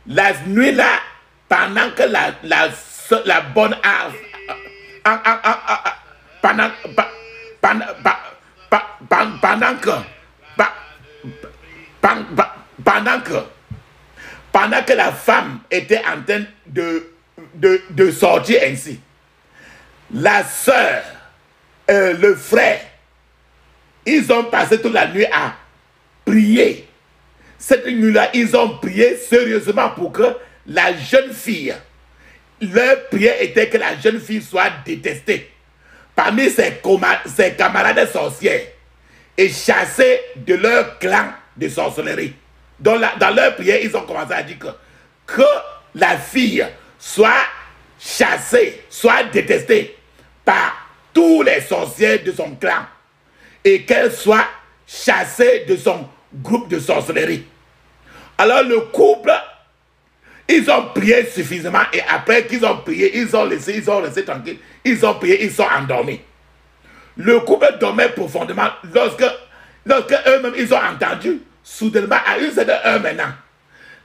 La nuit là, pendant que la bonne pendant que la femme était en train de sortir ainsi, la soeur, le frère, ils ont passé toute la nuit à prier. Cette nuit-là, ils ont prié sérieusement pour que la jeune fille, leur prière était que la jeune fille soit détestée parmi ses camarades sorcières et chassée de leur clan de sorcellerie. Donc, dans leur prière, ils ont commencé à dire que la fille soit chassée, soit détestée par tous les sorciers de son clan et qu'elle soit chassée de son groupe de sorcellerie. Alors le couple, ils ont prié suffisamment et après qu'ils ont prié, ils ont laissé tranquille, ils ont prié, ils sont endormis. Le couple dormait profondément lorsque eux-mêmes ils ont entendu soudainement à une certaine heure maintenant,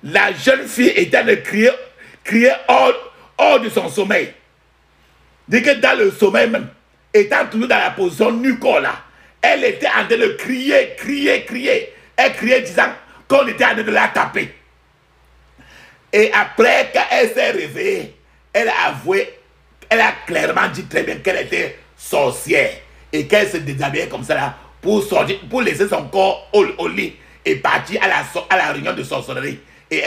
la jeune fille était en train de crier hors de son sommeil. Dit que dans le sommeil même, étant toujours dans la position nu corps là, elle était en train de crier. Elle criait disant qu'on était en train de la taper. Et après, quand elle s'est réveillée, elle a avoué, elle a clairement dit très bien qu'elle était sorcière et qu'elle se déshabillait comme ça là pour sortir, pour laisser son corps au lit et partir à la réunion de sorcellerie. Et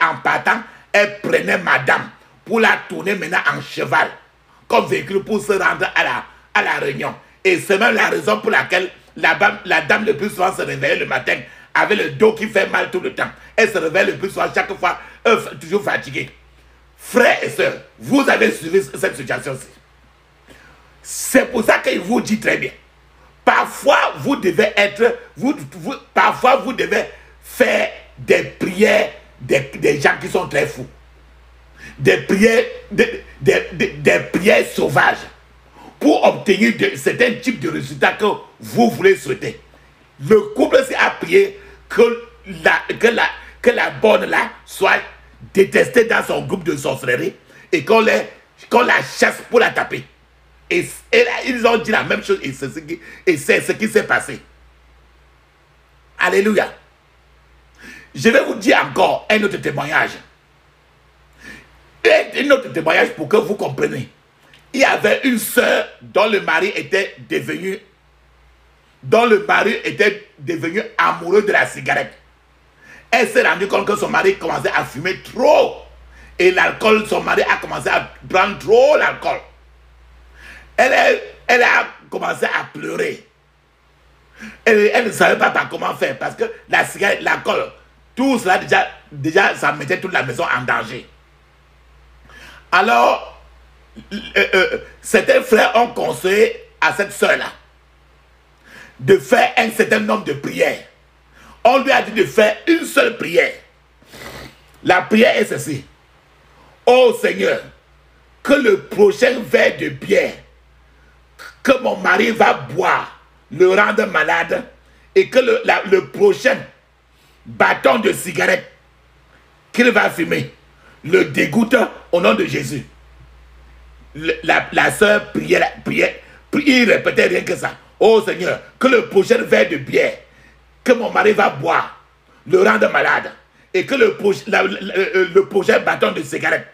en partant, elle prenait madame pour la tourner maintenant en cheval comme véhicule pour se rendre à la réunion. Et c'est même la raison pour laquelle la dame le plus souvent se réveillait le matin avec le dos qui fait mal tout le temps. Elle se réveille le plus souvent chaque fois, toujours fatiguée. Frères et sœurs, vous avez suivi cette situation-ci. C'est pour ça qu'il vous dit très bien. Parfois, vous devez parfois, vous devez faire des prières des gens qui sont très fous. Des prières sauvages pour obtenir certains types de résultats que vous voulez souhaiter. Le couple a prié que la bonne là soit détestée dans son groupe de sorcellerie et qu'on la chasse pour la taper. Et ils ont dit la même chose et c'est ce qui s'est passé. Alléluia. Je vais vous dire encore un autre témoignage. Un autre témoignage pour que vous compreniez. Il y avait une sœur dont le mari était devenu amoureux de la cigarette. Elle s'est rendue compte que son mari commençait à fumer trop. Et l'alcool, son mari a commencé à prendre trop l'alcool. Elle a commencé à pleurer. Elle ne savait pas comment faire parce que la cigarette, l'alcool, tout cela déjà ça mettait toute la maison en danger. Alors, certains frères ont conseillé à cette sœur-là de faire un certain nombre de prières. On lui a dit de faire une seule prière. La prière est ceci. Oh Seigneur, que le prochain verre de bière que mon mari va boire le rende malade et que le prochain bâton de cigarette qu'il va fumer le dégoûte au nom de Jésus. La sœur priait, il répétait rien que ça. Oh Seigneur, que le prochain verre de bière que mon mari va boire le rende malade et que le prochain bâton de cigarette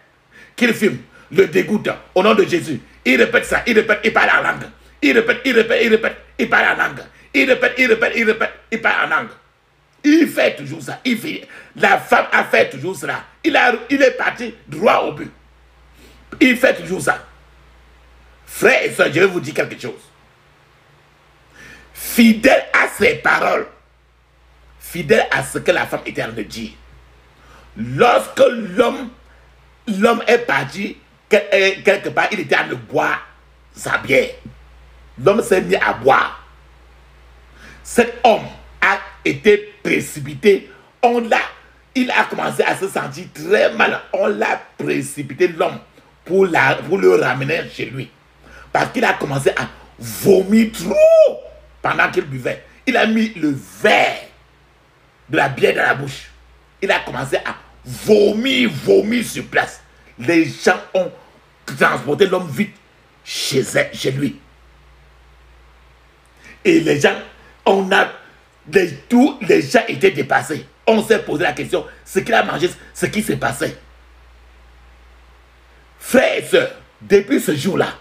qu'il fume le dégoûte au nom de Jésus. Il répète ça, il parle en langue. Il répète, il parle en langue. Il répète, il parle en langue. Il fait toujours ça. La femme a fait toujours cela. Il est parti droit au but. Il fait toujours ça. Frères et sœurs, je vais vous dire quelque chose. Fidèle à ses paroles, fidèle à ce que la femme était en train de dire. Lorsque l'homme est parti quelque part, il était à le boire sa bière. L'homme s'est mis à boire. Cet homme a été précipité. Il a commencé à se sentir très mal. On l'a précipité, l'homme, pour le ramener chez lui. Parce qu'il a commencé à vomir trop pendant qu'il buvait. Il a mis le verre de la bière dans la bouche. Il a commencé à vomir sur place. Les gens ont transporté l'homme vite chez lui. Et les gens, tous les gens étaient dépassés. On s'est posé la question, ce qu'il a mangé, ce qui s'est passé. Frères et sœurs, depuis ce jour-là,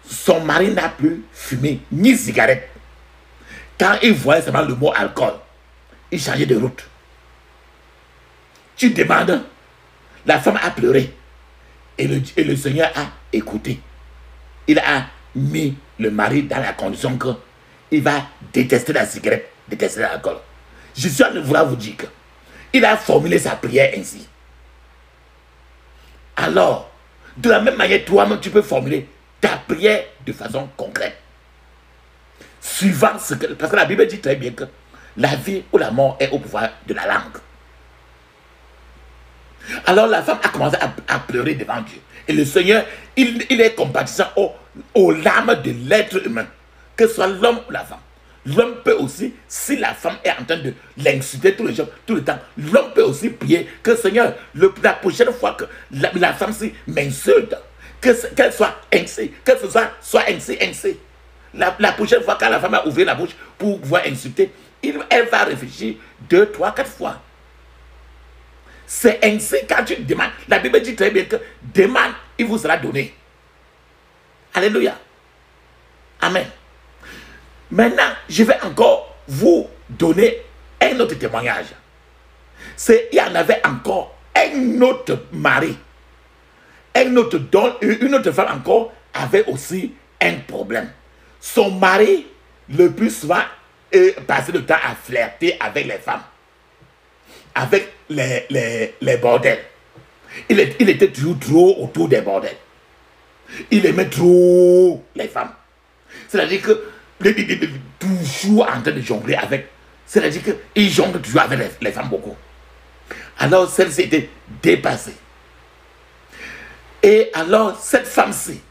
son mari n'a plus fumé ni cigarette. Quand il voyait seulement le mot alcool, il changeait de route. Tu demandes, la femme a pleuré. Et le Seigneur a écouté. Il a mis le mari dans la condition qu'il va détester la cigarette, détester l'alcool. Je suis en train de vouloir vous dire qu'il a formulé sa prière ainsi. Alors, de la même manière, toi-même, tu peux formuler ta prière de façon concrète. Suivant ce que... Parce que la Bible dit très bien que la vie ou la mort est au pouvoir de la langue. Alors la femme a commencé à pleurer devant Dieu. Et le Seigneur, il est compatissant aux larmes de l'être humain. Que ce soit l'homme ou la femme. L'homme peut aussi, si la femme est en train de l'insulter tous les jours, tout le temps, l'homme peut aussi prier que Seigneur, la prochaine fois que la femme m'insulte, qu'elle soit ainsi, que ce soit ainsi. La prochaine fois quand la femme a ouvert la bouche pour pouvoir insulter, elle va réfléchir 2, 3, 4 fois. C'est ainsi quand tu demandes. La Bible dit très bien que demande, il vous sera donné. Alléluia. Amen. Maintenant, je vais encore vous donner un autre témoignage. Il y en avait encore un autre mari. Une autre femme encore avait aussi un problème. Son mari, le plus souvent, passait le temps à flirter avec les femmes. Avec les bordels. Il était toujours trop autour des bordels. Il aimait trop les femmes. C'est-à-dire que toujours en train de jongler avec. C'est-à-dire qu'il jongle toujours avec les femmes beaucoup. Alors celle-ci était dépassée. Et alors cette femme-ci,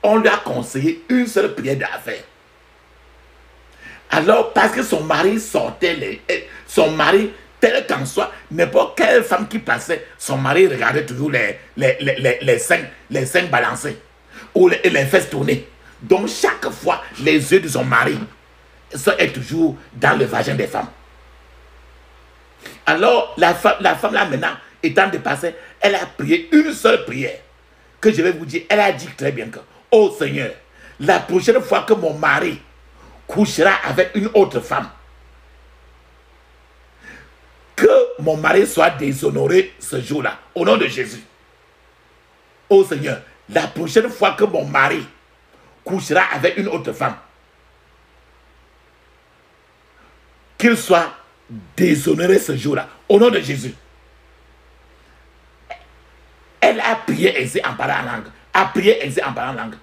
on lui a conseillé une seule prière d'affaires. Alors, parce que son mari sortait, son mari, tel qu'en soit, n'importe quelle femme qui passait, son mari regardait toujours les seins balancés, ou les fesses tournées. Donc, chaque fois, les yeux de son mari sont toujours dans le vagin des femmes. Alors, la femme là maintenant, étant dépassée, elle a prié une seule prière, que je vais vous dire. Elle a dit très bien que, oh Seigneur, la prochaine fois que mon mari couchera avec une autre femme, que mon mari soit déshonoré ce jour-là, au nom de Jésus. Oh Seigneur, la prochaine fois que mon mari couchera avec une autre femme, qu'il soit déshonoré ce jour-là, au nom de Jésus. Elle a prié ainsi en parlant en langue. A prié ainsi en parlant en langue.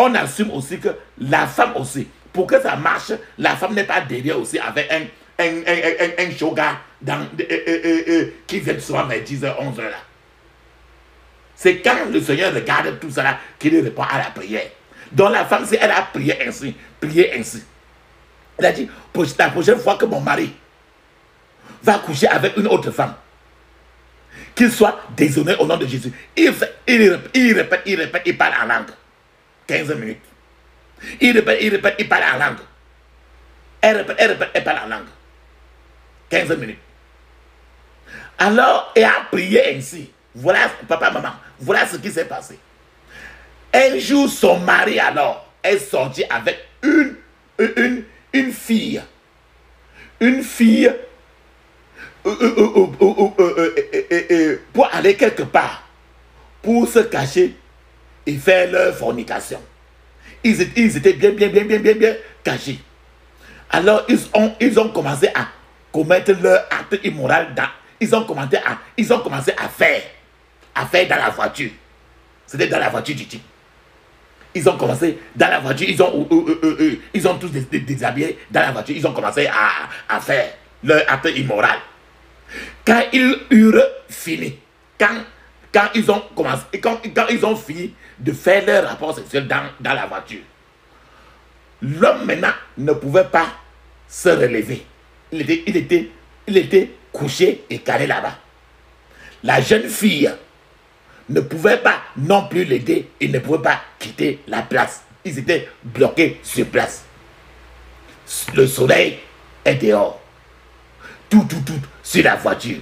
On assume aussi que la femme aussi, pour que ça marche, la femme n'est pas derrière aussi avec un shoga qui vient souvent vers 10h, 11h là. C'est quand le Seigneur regarde tout ça là qu'il répond à la prière. Donc la femme, si elle a prié ainsi, elle a dit, la prochaine fois que mon mari va coucher avec une autre femme, qu'il soit déshonoré au nom de Jésus. Il répète, il parle en langue. 15 minutes. Il répète, il parle en langue. Elle répète, elle parle en langue. 15 minutes. Alors, elle a prié ainsi. Voilà, papa, maman, voilà ce qui s'est passé. Un jour, son mari, alors, est sorti avec une fille. Une fille pour aller quelque part, pour se cacher et faire leur fornication. Ils étaient bien cachés. Alors ils ont commencé à commettre leur acte immoral ils ont commencé à faire dans la voiture. C'était dans la voiture du type. Ils ont commencé dans la voiture, ils ont tous déshabillés dans la voiture, ils ont commencé à faire leur acte immoral. Quand ils eurent fini, quand ils ont commencé, quand ils ont fini de faire leur rapport sexuel dans la voiture, l'homme maintenant ne pouvait pas se relever. Il était couché et calé là-bas. La jeune fille ne pouvait pas non plus l'aider, il ne pouvait pas quitter la place. Ils étaient bloqués sur place. Le soleil est dehors. Tout sur la voiture.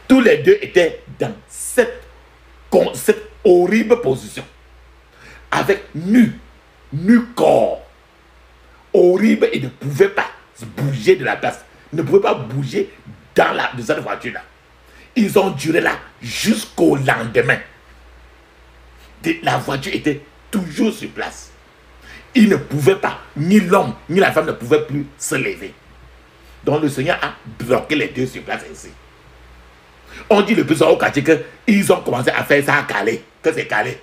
Tous les deux étaient dans cette horrible position. Avec nu corps. Horrible, et ne pouvaient pas bouger de la place. Ne pouvaient pas bouger de cette voiture-là. Ils ont duré là jusqu'au lendemain. La voiture était toujours sur place. Ils ne pouvaient pas, ni l'homme, ni la femme ne pouvaient plus se lever. Donc le Seigneur a bloqué les deux sur place ici. On dit le plus souvent au quartier qu'ils ont commencé à faire ça à Calais, que c'est Calais.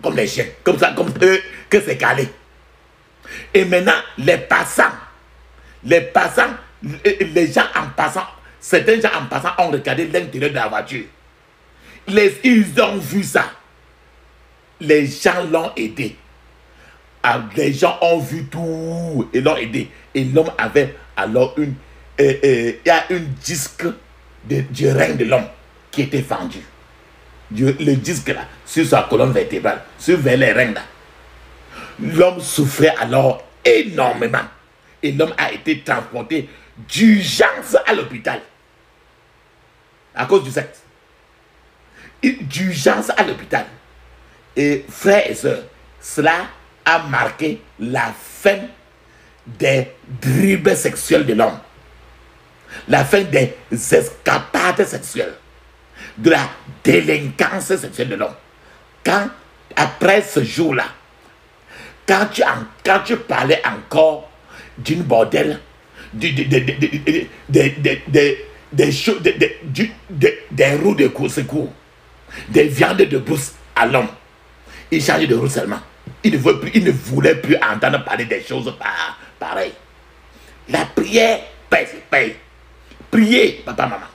Comme les chiens, comme ça, comme eux, que c'est Calais. Et maintenant, les gens en passant, certains gens en passant ont regardé l'intérieur de la voiture. Ils ont vu ça. Les gens l'ont aidé. Les gens ont vu tout et l'ont aidé. Et l'homme avait alors il y a une disque du rein de l'homme qui était fendu. Le disque là, sur sa colonne vertébrale, vers les reins là. L'homme souffrait alors énormément. Et l'homme a été transporté d'urgence à l'hôpital. À cause du sexe. D'urgence à l'hôpital. Et frères et sœurs, cela a marqué la fin des dribbles sexuels de l'homme. La fin des escapades sexuelles. De la délinquance sexuelle de l'homme. Quand, après ce jour-là, quand tu parlais encore d'une bordelle, des roues de secours, des viandes de brousse à l'homme, il changeait de roue seulement. Il ne voulait plus entendre parler des choses pareilles. La prière paye. Priez, papa, maman.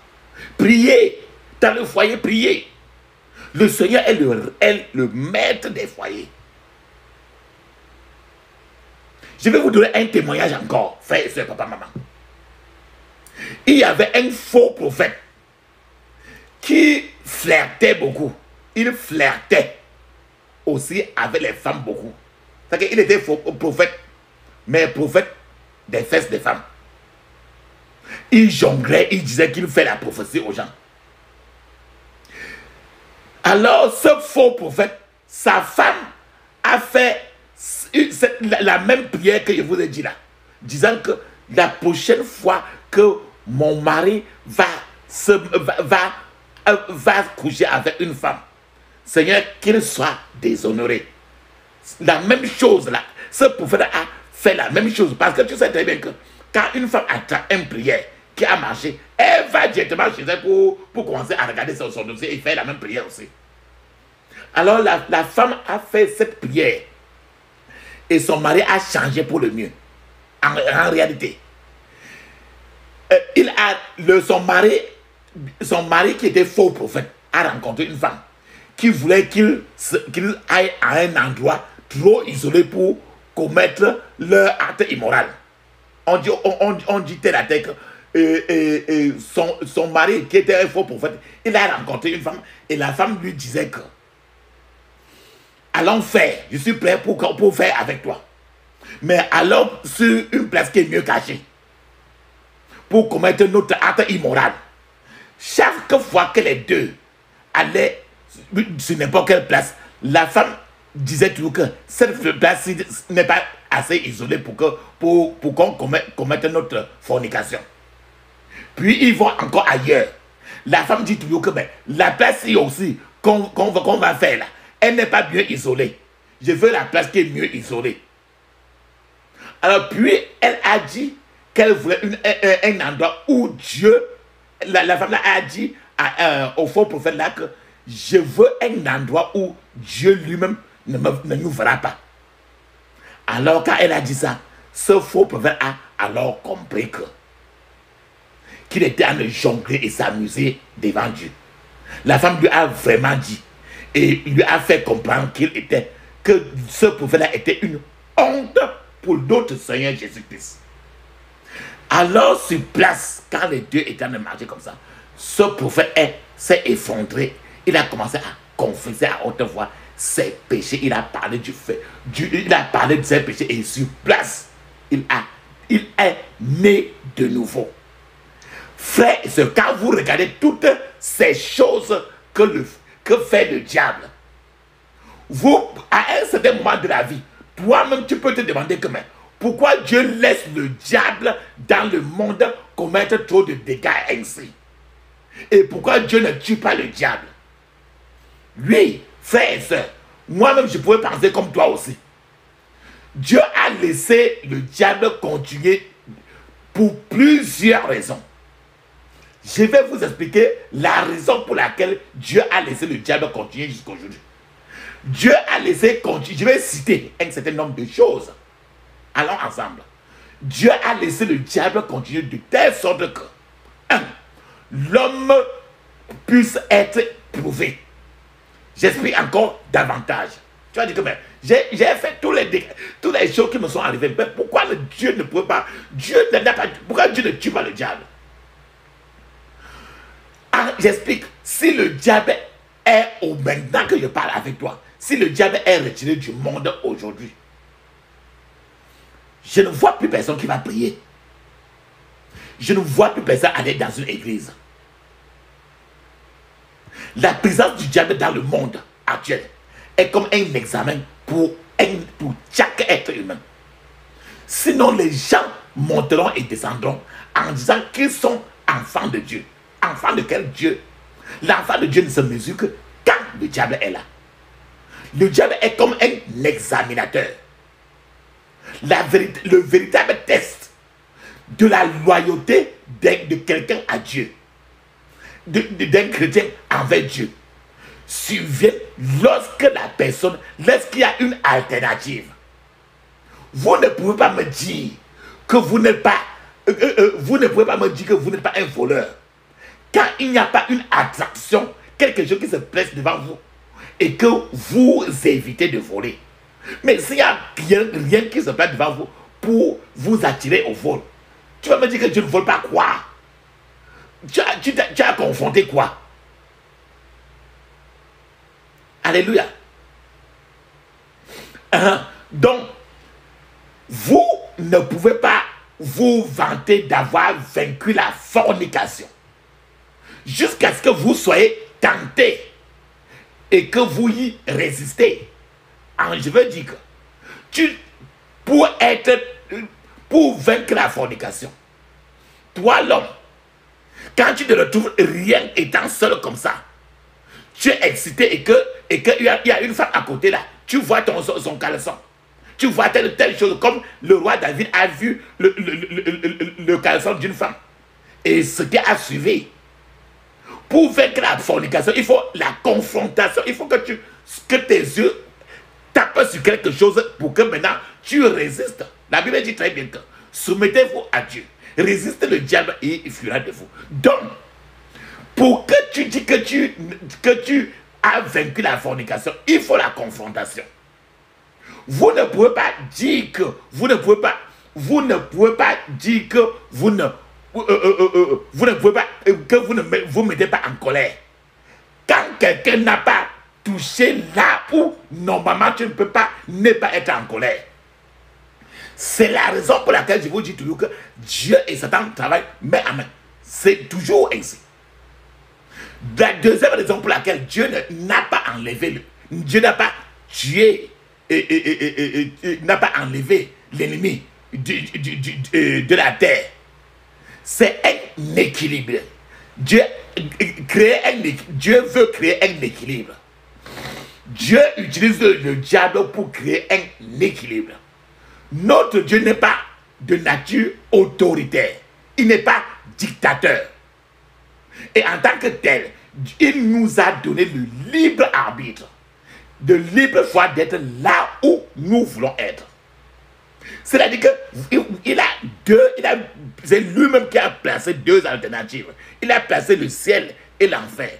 Priez. Dans le foyer, priez. Le Seigneur est le maître des foyers. Je vais vous donner un témoignage encore, frère et soeur, papa, maman. Il y avait un faux prophète qui flirtait beaucoup. Il flirtait aussi avec les femmes beaucoup. C'est-à-dire qu'il était faux prophète, mais prophète des fesses des femmes. Il jonglait, il disait qu'il fait la prophétie aux gens. Alors, ce faux prophète, sa femme a fait la même prière que je vous ai dit là, disant que la prochaine fois que mon mari va coucher avec une femme, Seigneur, qu'il soit déshonoré. La même chose là, ce prophète a fait la même chose, parce que tu sais très bien que quand une femme attend une prière qui a marché, elle va directement chez elle pour commencer à regarder son dossier et faire la même prière aussi. Alors la femme a fait cette prière et son mari a changé pour le mieux. En réalité, son mari qui était faux prophète a rencontré une femme qui voulait qu'il aille à un endroit trop isolé pour commettre leur acte immoral. On dit tel à tel que son mari qui était un faux prophète, il a rencontré une femme et la femme lui disait que allons faire, je suis prêt pour faire avec toi. Mais allons sur une place qui est mieux cachée pour commettre notre acte immoral. Chaque fois que les deux allaient sur n'importe quelle place, la femme disait toujours que cette place n'est pas assez isolée pour qu'on commette notre fornication. Puis ils vont encore ailleurs. La femme dit toujours que la place aussi qu'on va faire là, elle n'est pas bien isolée. Je veux la place qui est mieux isolée. Alors puis elle a dit qu'elle voulait un endroit où Dieu la femme là a dit au faux prophète là que je veux un endroit où Dieu lui-même ne nous verra pas. Alors quand elle a dit ça, ce faux prophète a alors compris qu'il était en train de jongler et s'amuser devant Dieu. La femme lui a vraiment dit et lui a fait comprendre que ce prophète-là était une honte pour notre Seigneur Jésus-Christ. Alors sur place, quand les deux étaient en train de marcher comme ça, ce prophète s'est effondré. Il a commencé à confesser à haute voix ses péchés. Il a parlé du fait. Il a parlé de ses péchés et sur place, il est né de nouveau. Frère, c'est quand vous regardez toutes ces choses que fait le diable, vous, à un certain moment de la vie, toi-même, tu peux te demander que, mais pourquoi Dieu laisse le diable dans le monde commettre trop de dégâts ainsi? Et pourquoi Dieu ne tue pas le diable? Oui, frère et soeur, moi-même, je pouvais penser comme toi aussi. Dieu a laissé le diable continuer pour plusieurs raisons. Je vais vous expliquer la raison pour laquelle Dieu a laissé le diable continuer jusqu'à aujourd'hui. Dieu a laissé continuer. Je vais citer un certain nombre de choses. Allons ensemble. Dieu a laissé le diable continuer de telle sorte que, 1. L'homme puisse être prouvé. J'explique encore davantage. Tu vas dire que j'ai fait toutes les choses qui me sont arrivées. Mais pourquoi Dieu ne peut pas, pourquoi Dieu ne tue pas le diable? J'explique. Si le diable est, maintenant que je parle avec toi, si le diable est retiré du monde aujourd'hui, je ne vois plus personne qui va prier. Je ne vois plus personne aller dans une église. La présence du diable dans le monde actuel est comme un examen pour chaque être humain. Sinon, les gens monteront et descendront en disant qu'ils sont enfants de Dieu. Enfants de quel Dieu? L'enfant de Dieu ne se mesure que quand le diable est là. Le diable est comme un examinateur. Le véritable test de la loyauté de quelqu'un à Dieu, d'un chrétien envers Dieu, survient lorsqu'il y a une alternative. Vous ne pouvez pas me dire que vous n'êtes pas, vous ne pouvez pas me dire que vous n'êtes pas un voleur. Quand il n'y a pas une attraction, quelque chose qui se place devant vous et que vous évitez de voler. Mais s'il n'y a rien qui se place devant vous pour vous attirer au vol, tu vas me dire que tu ne voles pas quoi? Tu as confronté quoi? Alléluia. Donc, vous ne pouvez pas vous vanter d'avoir vaincu la fornication jusqu'à ce que vous soyez tenté et que vous y résistez. Je veux dire que pour vaincre la fornication, toi l'homme, quand tu te retrouves rien étant seul comme ça, tu es excité et qu'il y a une femme à côté là, tu vois son caleçon, tu vois telle chose, comme le roi David a vu le caleçon d'une femme et ce qui a suivi. Pour vaincre la fornication, il faut la confrontation, il faut que tes yeux tapent sur quelque chose pour que maintenant tu résistes. La Bible dit très bien que soumettez-vous à Dieu, résistez le diable et il fuira de vous. Donc, pour que tu dis que tu as vaincu la fornication, il faut la confrontation. Vous ne pouvez pas dire que vous ne pouvez pas dire que vous ne pouvez pas, que vous ne vous mettez pas en colère. Quand quelqu'un n'a pas touché là où normalement tu ne peux pas ne pas être en colère. C'est la raison pour laquelle je vous dis toujours que Dieu et Satan travaillent main à main. C'est toujours ainsi. La deuxième raison pour laquelle Dieu n'a pas enlevé, Dieu n'a pas tué n'a pas enlevé l'ennemi de la terre, c'est un équilibre. Dieu veut créer un équilibre. Dieu utilise le diable pour créer un équilibre. Notre Dieu n'est pas de nature autoritaire. Il n'est pas dictateur. Et en tant que tel, il nous a donné le libre arbitre, de libre choix d'être là où nous voulons être. C'est-à-dire que c'est lui-même qui a placé deux alternatives. Il a placé le ciel et l'enfer.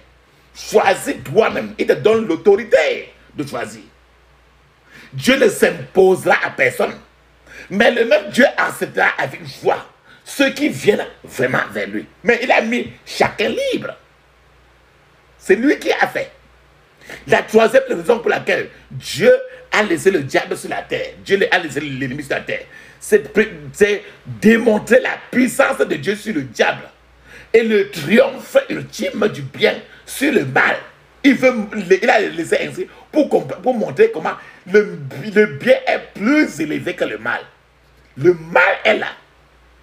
Choisis toi-même. Il te donne l'autorité de choisir. Dieu ne s'imposera à personne. Mais le même Dieu acceptera avec joie ceux qui viennent vraiment vers lui. Mais il a mis chacun libre. C'est lui qui a fait. La troisième raison pour laquelle Dieu a laissé le diable sur la terre, Dieu a laissé l'ennemi sur la terre, c'est démontrer la puissance de Dieu sur le diable et le triomphe ultime du bien sur le mal. Il a laissé ainsi pour montrer comment le bien est plus élevé que le mal. Le mal est là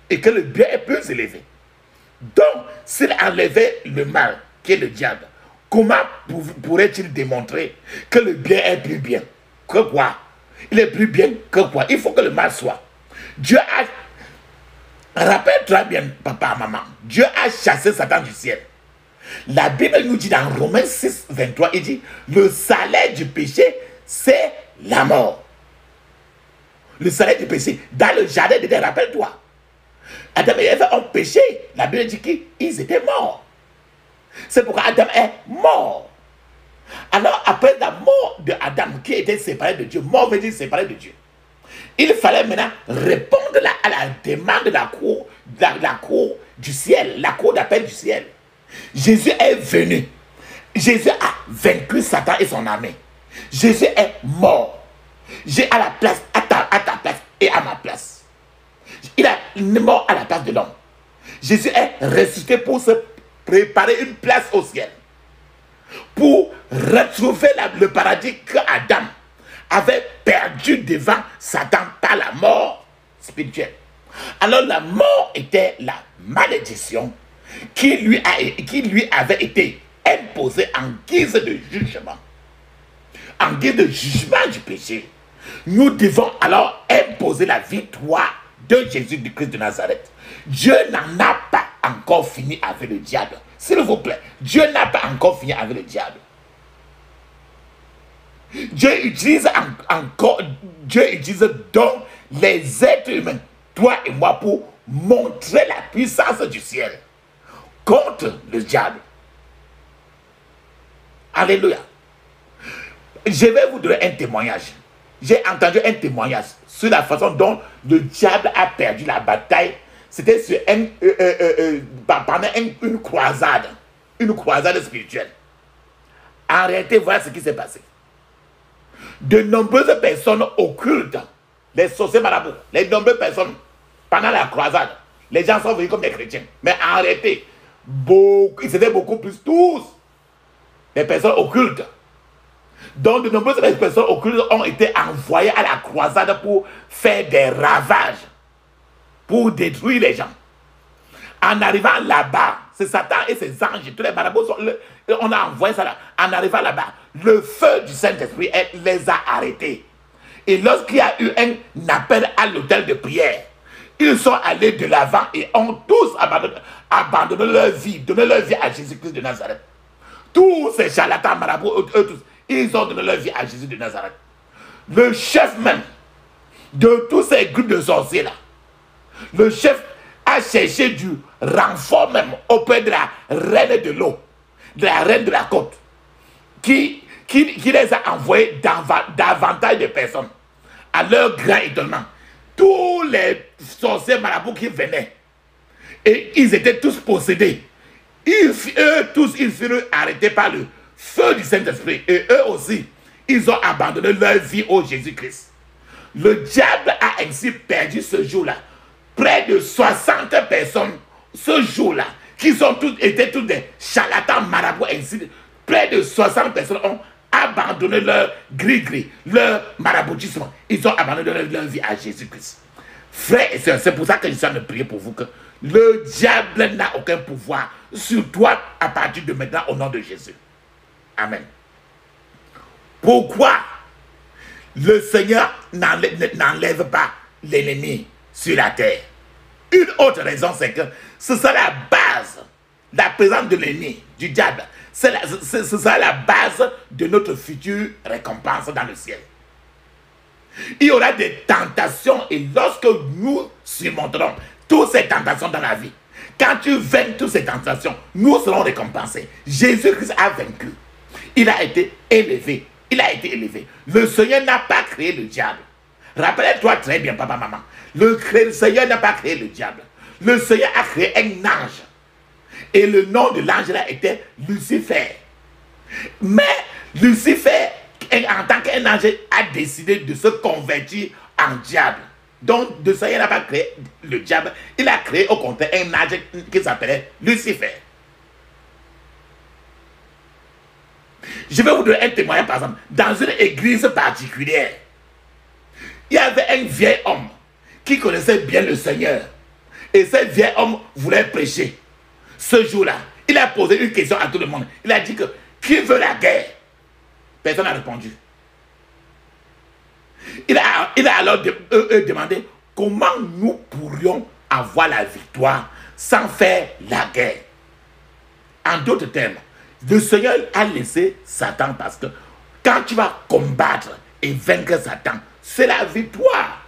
et que le bien est plus élevé. Donc, s'il enlevait le mal, qui est le diable, comment pourrait-il démontrer que le bien est plus bien que quoi? Il est plus bien que quoi? Il faut que le mal soit. Dieu a... Rappelle-toi bien, papa, maman. Dieu a chassé Satan du ciel. La Bible nous dit dans Romains 6, 23, il dit, le salaire du péché, c'est la mort. Le salaire du péché, dans le jardin d'Éden, rappelle-toi. Adam et Ève ont péché. La Bible dit qu'ils étaient morts. C'est pourquoi Adam est mort. Alors, après la mort de Adam, qui était séparé de Dieu, mort veut dire séparé de Dieu, il fallait maintenant répondre à la demande de la cour du ciel, la cour d'appel du ciel. Jésus est venu. Jésus a vaincu Satan et son armée. Jésus est mort. J'ai à la place, à ta place et à ma place. Il est mort à la place de l'homme. Jésus est ressuscité pour se préparer une place au ciel. Pour retrouver le paradis que Adam avait perdu devant Satan par la mort spirituelle. Alors la mort était la malédiction qui lui avait été imposée en guise de jugement. En guise de jugement du péché. Nous devons alors imposer la victoire de Jésus du Christ de Nazareth. Dieu n'en a pas encore fini avec le diable. S'il vous plaît, Dieu n'a pas encore fini avec le diable. Dieu utilise donc les êtres humains, toi et moi, pour montrer la puissance du ciel contre le diable. Alléluia. Je vais vous donner un témoignage. J'ai entendu un témoignage sur la façon dont le diable a perdu la bataille. C'était sur pendant une croisade spirituelle. En réalité, voilà ce qui s'est passé. De nombreuses personnes occultes, les sorciers marabouts, les nombreuses personnes, pendant la croisade, les gens sont venus comme des chrétiens. Mais en réalité, c'était beaucoup plus tous des personnes occultes. Donc de nombreuses personnes occultes ont été envoyées à la croisade pour faire des ravages, pour détruire les gens. En arrivant là-bas, c'est Satan et ses anges, tous les marabouts, on a envoyé ça là. En arrivant là-bas, le feu du Saint-Esprit les a arrêtés. Et lorsqu'il y a eu un appel à l'autel de prière, ils sont allés de l'avant et ont tous abandonné leur vie, donné leur vie à Jésus-Christ de Nazareth. Tous ces charlatans marabouts, eux tous, ils ont donné leur vie à Jésus de Nazareth. Le chef même de tous ces groupes de sorciers là, le chef a cherché du renfort même auprès de la reine de l'eau, de la reine de la côte, qui les a envoyés davantage de personnes. À leur grand étonnement, tous les sorciers marabouts qui venaient, et ils étaient tous possédés. Eux tous, ils furent arrêtés par le feu du Saint-Esprit. Et eux aussi, ils ont abandonné leur vie au Jésus-Christ. Le diable a ainsi perdu ce jour-là près de 60 personnes ce jour-là, qui étaient tous des charlatans marabouts ainsi. Près de 60 personnes ont abandonné leur gris-gris, leur maraboutisme. Ils ont abandonné leur vie à Jésus-Christ. Frères et sœurs, c'est pour ça que je suis en train de prier pour vous que le diable n'a aucun pouvoir sur toi à partir de maintenant au nom de Jésus. Amen. Pourquoi le Seigneur n'enlève pas l'ennemi sur la terre? Une autre raison, c'est que ce sera la présence de l'ennemi, du diable, ce sera la base de notre future récompense dans le ciel. Il y aura des tentations et lorsque nous surmonterons toutes ces tentations dans la vie, quand tu vaincs toutes ces tentations, nous serons récompensés. Jésus-Christ a vaincu. Il a été élevé. Il a été élevé. Le Seigneur n'a pas créé le diable. Rappelle-toi très bien, papa, maman. Le Seigneur n'a pas créé le diable. Le Seigneur a créé un ange. Et le nom de l'ange là était Lucifer. Mais Lucifer, en tant qu'un ange, a décidé de se convertir en diable. Donc, le Seigneur n'a pas créé le diable. Il a créé au contraire un ange qui s'appelait Lucifer. Je vais vous donner un témoignage par exemple. Dans une église particulière, il y avait un vieil homme qui connaissait bien le Seigneur. Et ce vieil homme voulait prêcher. Ce jour-là, il a posé une question à tout le monde. Il a dit que, qui veut la guerre? Personne n'a répondu. Il a alors demandé comment nous pourrions avoir la victoire sans faire la guerre. En d'autres termes, le Seigneur a laissé Satan parce que quand tu vas combattre et vaincre Satan, c'est la victoire.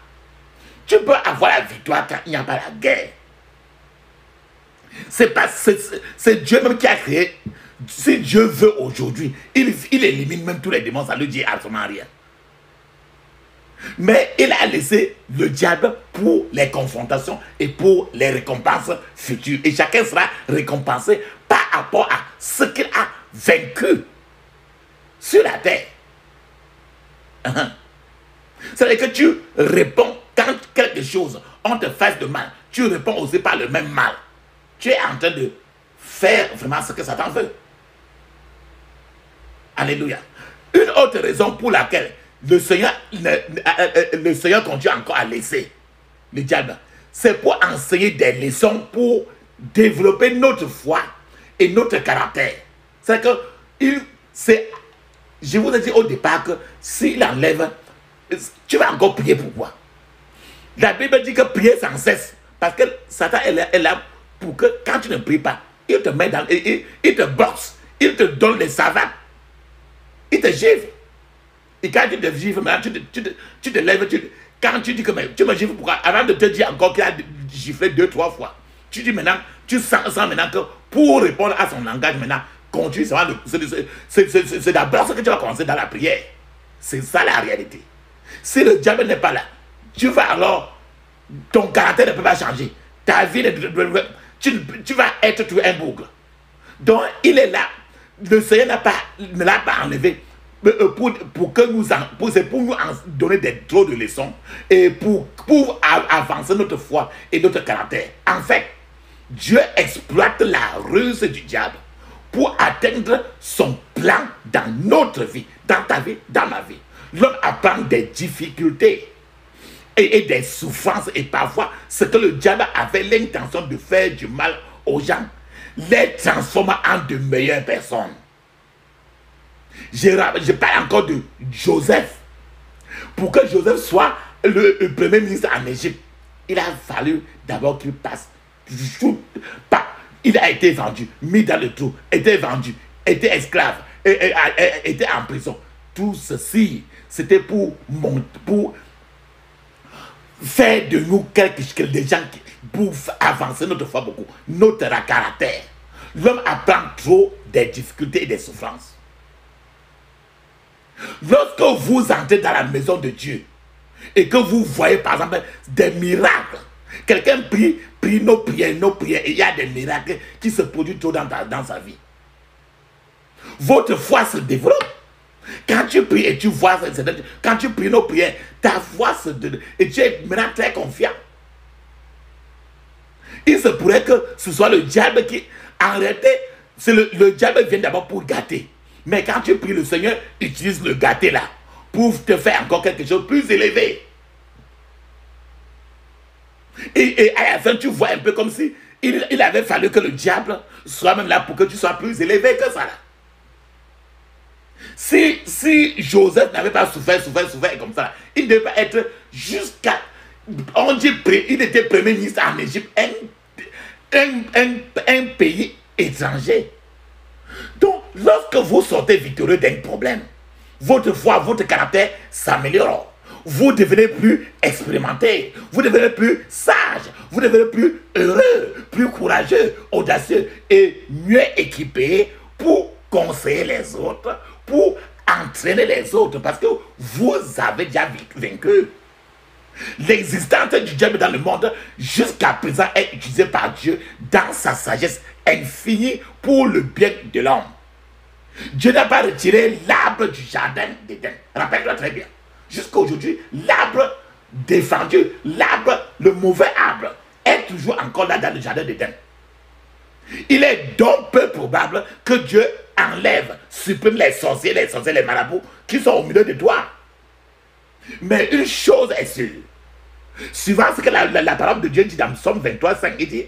Tu peux avoir la victoire quand il n'y a pas la guerre. C'est Dieu même qui a créé. Si Dieu veut aujourd'hui, il élimine même tous les démons, ça lui dit absolument rien. Mais il a laissé le diable pour les confrontations et pour les récompenses futures. Et chacun sera récompensé par rapport à ce qu'il a vaincu sur la terre. C'est-à-dire que tu réponds quand quelque chose, on te fait de mal, tu réponds aussi par le même mal. Tu es en train de faire vraiment ce que Satan veut. Alléluia. Une autre raison pour laquelle le Seigneur continue encore à laisser le diable, c'est pour enseigner des leçons pour développer notre foi et notre caractère. C'est que je vous ai dit au départ que s'il enlève, tu vas encore prier pourquoi? La Bible dit que prier sans cesse. Parce que Satan est là pour que quand tu ne pries pas, il te met dans, il te boxe, il te donne les savates, il te gifle. Et quand tu te gifles, tu te lèves, quand tu dis que tu me gifles pourquoi? Avant de te dire encore qu'il a giflé 2-3 fois, tu dis maintenant, tu sens maintenant que pour répondre à son langage maintenant, continue, c'est d'abord ce que tu vas commencer dans la prière. C'est ça la réalité. Si le diable n'est pas là, tu vas alors, ton caractère ne peut pas changer. Ta vie, tu vas être tout un bougre. Donc, il est là. Le Seigneur ne l'a pas enlevé c'est pour nous donner trop de leçons et pour avancer notre foi et notre caractère. En fait, Dieu exploite la ruse du diable pour atteindre son plan dans notre vie, dans ta vie, dans ma vie. L'homme apprend des difficultés et des souffrances et parfois ce que le diable avait l'intention de faire du mal aux gens les transforme en de meilleures personnes. Je parle encore de Joseph. Pour que Joseph soit le premier ministre en Égypte, il a fallu d'abord qu'il passe. Il a été vendu, mis dans le trou, était vendu, était esclave, était en prison. Tout ceci, c'était pour faire de nous des gens pour avancer notre foi beaucoup, notre caractère. L'homme apprend trop des difficultés et des souffrances. Lorsque vous entrez dans la maison de Dieu et que vous voyez par exemple des miracles, quelqu'un prie nos prières, et il y a des miracles qui se produisent tout dans sa vie. Votre foi se développe. Quand tu pries et tu vois, quand tu pries nos prières, ta foi se développe et tu es maintenant très confiant. Il se pourrait que ce soit le diable qui, en réalité, le diable vient d'abord pour gâter. Mais quand tu pries, le Seigneur utilise le gâté là pour te faire encore quelque chose de plus élevé. Et à la fin, tu vois un peu comme si il avait fallu que le diable soit même là pour que tu sois plus élevé que ça là. Si Joseph n'avait pas souffert comme ça, il devait pas être jusqu'à... On dit il était premier ministre en Égypte, un pays étranger. Donc, lorsque vous sortez victorieux d'un problème, votre foi, votre caractère s'améliore. Vous devenez plus expérimenté, vous devenez plus sage, vous devenez plus heureux, plus courageux, audacieux et mieux équipé pour conseiller les autres, pour entraîner les autres, parce que vous avez déjà vaincu. L'existence du diable dans le monde jusqu'à présent est utilisée par Dieu dans sa sagesse infinie pour le bien de l'homme. Dieu n'a pas retiré l'arbre du jardin d'Éden. Rappelle-toi très bien. Jusqu'à aujourd'hui, l'arbre défendu, l'arbre, le mauvais arbre, est toujours encore là dans le jardin d'Éden. Il est donc peu probable que Dieu enlève, supprime les sorciers, les marabouts qui sont au milieu de toi. Mais une chose est sûre, suivant ce que la parole de Dieu dit dans Psaume 23, 5, il dit,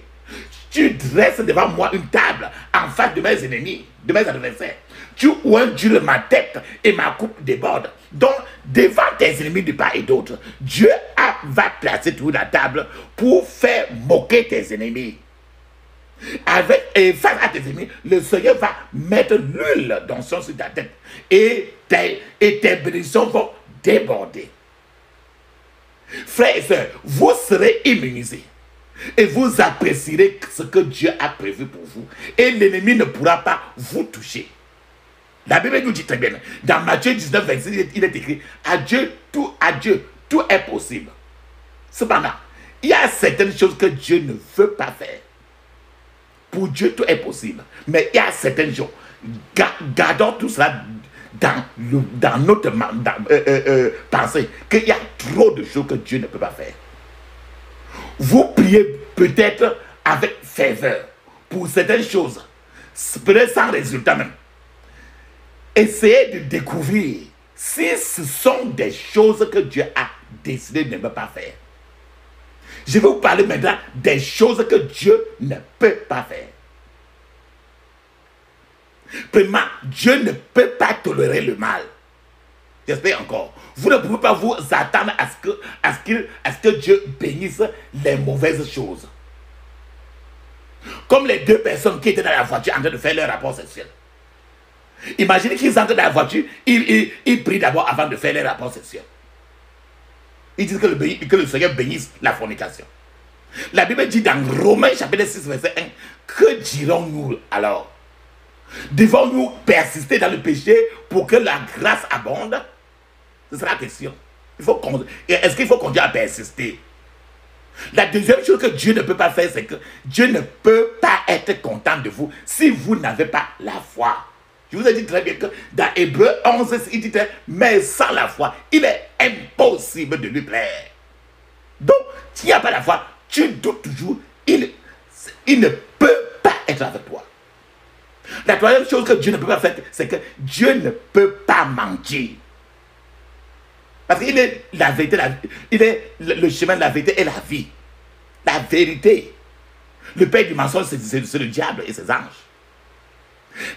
tu dresses devant moi une table en face de mes ennemis, de mes adversaires. Tu oindures ma tête et ma coupe déborde. Donc, devant tes ennemis de part et d'autre, Dieu va placer toujours la table pour faire moquer tes ennemis. Et face à tes ennemis, le Seigneur va mettre l'huile d'onction sur ta tête et tes bénédictions vont déborder. Frères et sœurs, vous serez immunisés et vous apprécierez ce que Dieu a prévu pour vous. Et l'ennemi ne pourra pas vous toucher. La Bible nous dit très bien, dans Matthieu 19, 26, il est écrit, à Dieu, tout est possible. Cependant, il y a certaines choses que Dieu ne veut pas faire. Pour Dieu, tout est possible. Mais il y a certaines choses. Gardons tout cela dans notre pensée, qu'il y a trop de choses que Dieu ne peut pas faire. Vous priez peut-être avec ferveur pour certaines choses, peut-être sans résultat même. Essayez de découvrir si ce sont des choses que Dieu a décidé de ne pas faire. Je vais vous parler maintenant des choses que Dieu ne peut pas faire. Premièrement, Dieu ne peut pas tolérer le mal. J'espère encore. Vous ne pouvez pas vous attendre à ce que Dieu bénisse les mauvaises choses. Comme les deux personnes qui étaient dans la voiture en train de faire leur rapport sexuel. Imaginez qu'ils entrent dans la voiture, ils prient d'abord avant de faire leur rapport sexuel. Ils disent que le Seigneur bénisse la fornication. La Bible dit dans Romains chapitre 6, verset 1, que dirons-nous alors? Devons-nous persister dans le péché pour que la grâce abonde? Ce sera la question. Est-ce qu'il faut continuer à persister? La deuxième chose que Dieu ne peut pas faire, c'est que Dieu ne peut pas être content de vous si vous n'avez pas la foi. Je vous ai dit très bien que dans Hébreux 11, il dit, mais sans la foi, il est impossible de lui plaire. Donc, s'il n'y a pas la foi, tu doutes toujours, il ne peut pas être avec toi. La troisième chose que Dieu ne peut pas faire, c'est que Dieu ne peut pas mentir. Parce qu'il est la vérité, il est le chemin de la vérité et la vie. La vérité. Le père du mensonge, c'est le diable et ses anges.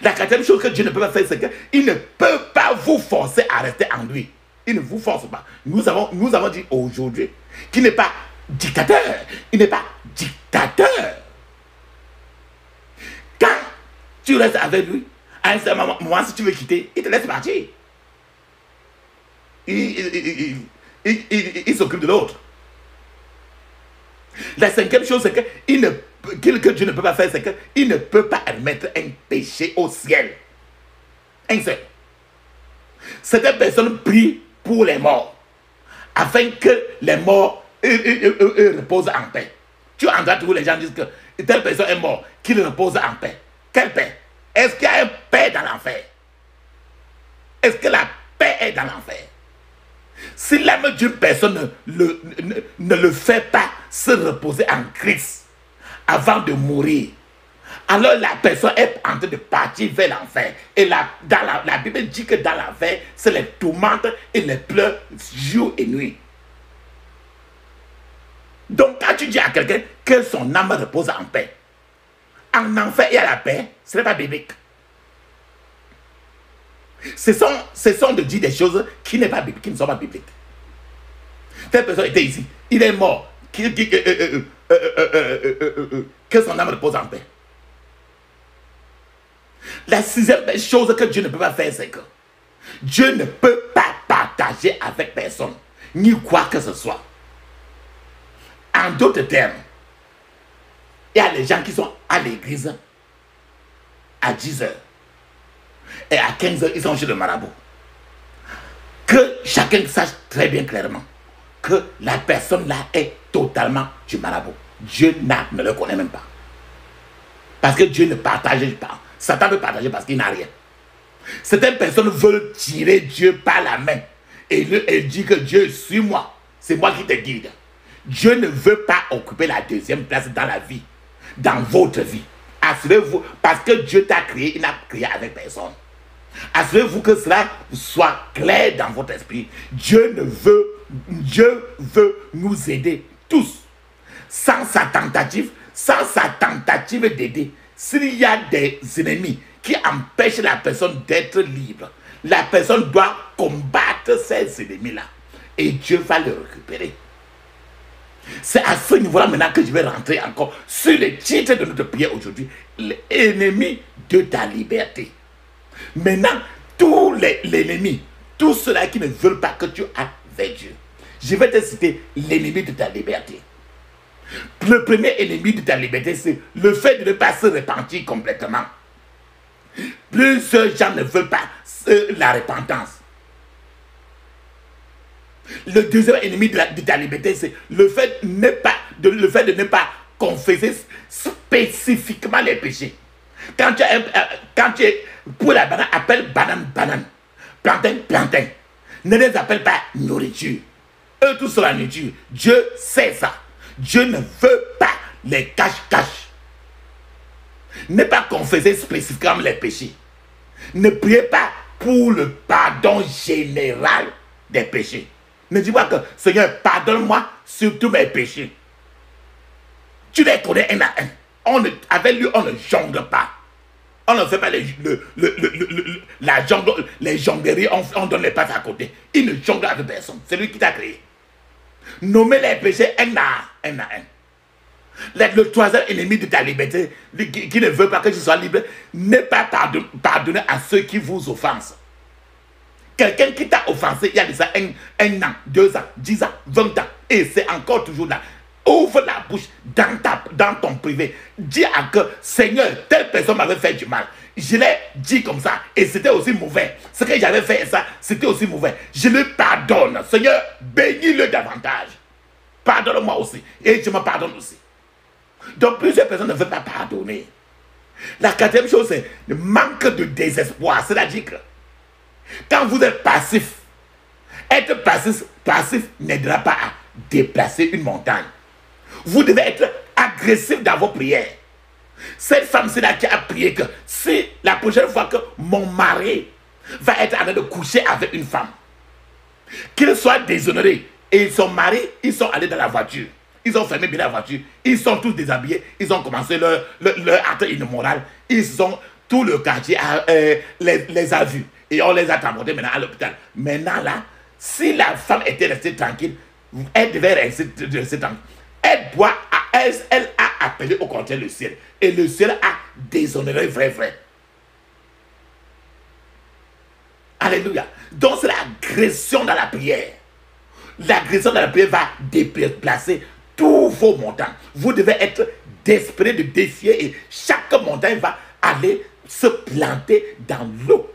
La quatrième chose que Dieu ne peut pas faire, c'est qu'il ne peut pas vous forcer à rester en lui. Il ne vous force pas. Nous avons dit aujourd'hui qu'il n'est pas dictateur. Il n'est pas dictateur. Quand tu restes avec lui, à un certain moment, si tu veux quitter, il te laisse partir. Il s'occupe de l'autre. La cinquième chose, c'est que Dieu ne peut pas faire, c'est qu'il ne peut pas admettre un péché au ciel. Un seul. Certaines personnes prient pour les morts, afin que les morts reposent en paix. Tu entends tous les gens disent que telle personne est morte, qu'il repose en paix. Quelle paix? Est-ce qu'il y a une paix dans l'enfer? Est-ce que la paix est dans l'enfer? Si l'âme d'une personne ne le fait pas se reposer en Christ avant de mourir, alors la personne est en train de partir vers l'enfer. Et la Bible dit que dans l'enfer, c'est les tourmentes et les pleurs jour et nuit. Donc quand tu dis à quelqu'un que son âme repose en paix, en enfer il y a la paix, ce n'est pas biblique. Ce sont de dire des choses qui ne sont pas bibliques. Telle personne était ici, il est mort, que son âme repose en paix. La sixième chose que Dieu ne peut pas faire, c'est que Dieu ne peut pas partager avec personne, ni quoi que ce soit. En d'autres termes, il y a les gens qui sont à l'église à 10 heures. Et à 15 heures, ils sont chez le marabout. Que chacun sache très bien clairement que la personne là est totalement du marabout. Dieu ne le connaît même pas. Parce que Dieu ne partage pas. Satan veut partager parce qu'il n'a rien. Certaines personnes veulent tirer Dieu par la main. Et elle dit que Dieu, suis-moi. C'est moi qui te guide. Dieu ne veut pas occuper la deuxième place dans la vie. Dans votre vie. Assurez-vous, parce que Dieu t'a créé, il n'a créé avec personne. Assurez-vous que cela soit clair dans votre esprit. Dieu veut nous aider tous. Sans sa tentative d'aider, s'il y a des ennemis qui empêchent la personne d'être libre, la personne doit combattre ces ennemis-là. Et Dieu va le récupérer. C'est à ce niveau-là maintenant que je vais rentrer encore sur le titre de notre prière aujourd'hui. L'ennemi de ta liberté. Maintenant, tous les ennemis, tous ceux-là qui ne veulent pas que tu ailles vers Dieu, je vais te citer l'ennemi de ta liberté. Le premier ennemi de ta liberté, c'est le fait de ne pas se repentir complètement. Plusieurs gens ne veulent pas la repentance. Le deuxième ennemi de ta liberté, c'est le fait de ne pas confesser spécifiquement les péchés. Quand tu es pour la banane, appelle banane. Plantain. Ne les appelle pas nourriture. Eux tous sont la nourriture. Dieu sait ça. Dieu ne veut pas les cache-cache. Ne pas confesser spécifiquement les péchés. Ne priez pas pour le pardon général des péchés. Ne dis pas que Seigneur, pardonne-moi sur tous mes péchés. Tu les connais un à un. Avec lui, on ne jongle pas. On ne fait pas les jongleries, on donne les pattes à côté. Il ne jongle avec personne. C'est lui qui t'a créé. Nommez les péchés un à un. Le troisième ennemi de ta liberté, qui ne veut pas que tu sois libre, n'est pas pardonner à ceux qui vous offensent. Quelqu'un qui t'a offensé il y a déjà un an, 2 ans, 10 ans, 20 ans, et c'est encore toujours là. Ouvre la bouche dans ton privé. Dis à que Seigneur, telle personne m'avait fait du mal. Je l'ai dit comme ça et c'était aussi mauvais. Ce que j'avais fait ça, c'était aussi mauvais. Je le pardonne. Seigneur, bénis-le davantage. Pardonne-moi aussi. Et je me pardonne aussi. Donc plusieurs personnes ne veulent pas pardonner. La quatrième chose, c'est le manque de désespoir. C'est-à-dire que quand vous êtes passif, être passif n'aidera pas à déplacer une montagne. Vous devez être agressif dans vos prières. Cette femme, c'est là qui a prié que si la prochaine fois que mon mari va être en train de coucher avec une femme, qu'il soit déshonoré. Et son mari, ils sont allés dans la voiture. Ils ont fermé bien la voiture. Ils sont tous déshabillés. Ils ont commencé leur acte immoral. Tout le quartier les a vus. Et on les a transportés maintenant à l'hôpital. Maintenant là, si la femme était restée tranquille, elle devait rester tranquille. Elle a appelé au contraire le ciel. Et le ciel a déshonoré vrai. Alléluia. Donc c'est l'agression dans la prière. L'agression dans la prière va déplacer tous vos montagnes. Vous devez être désespéré de défier et chaque montagne va aller se planter dans l'eau.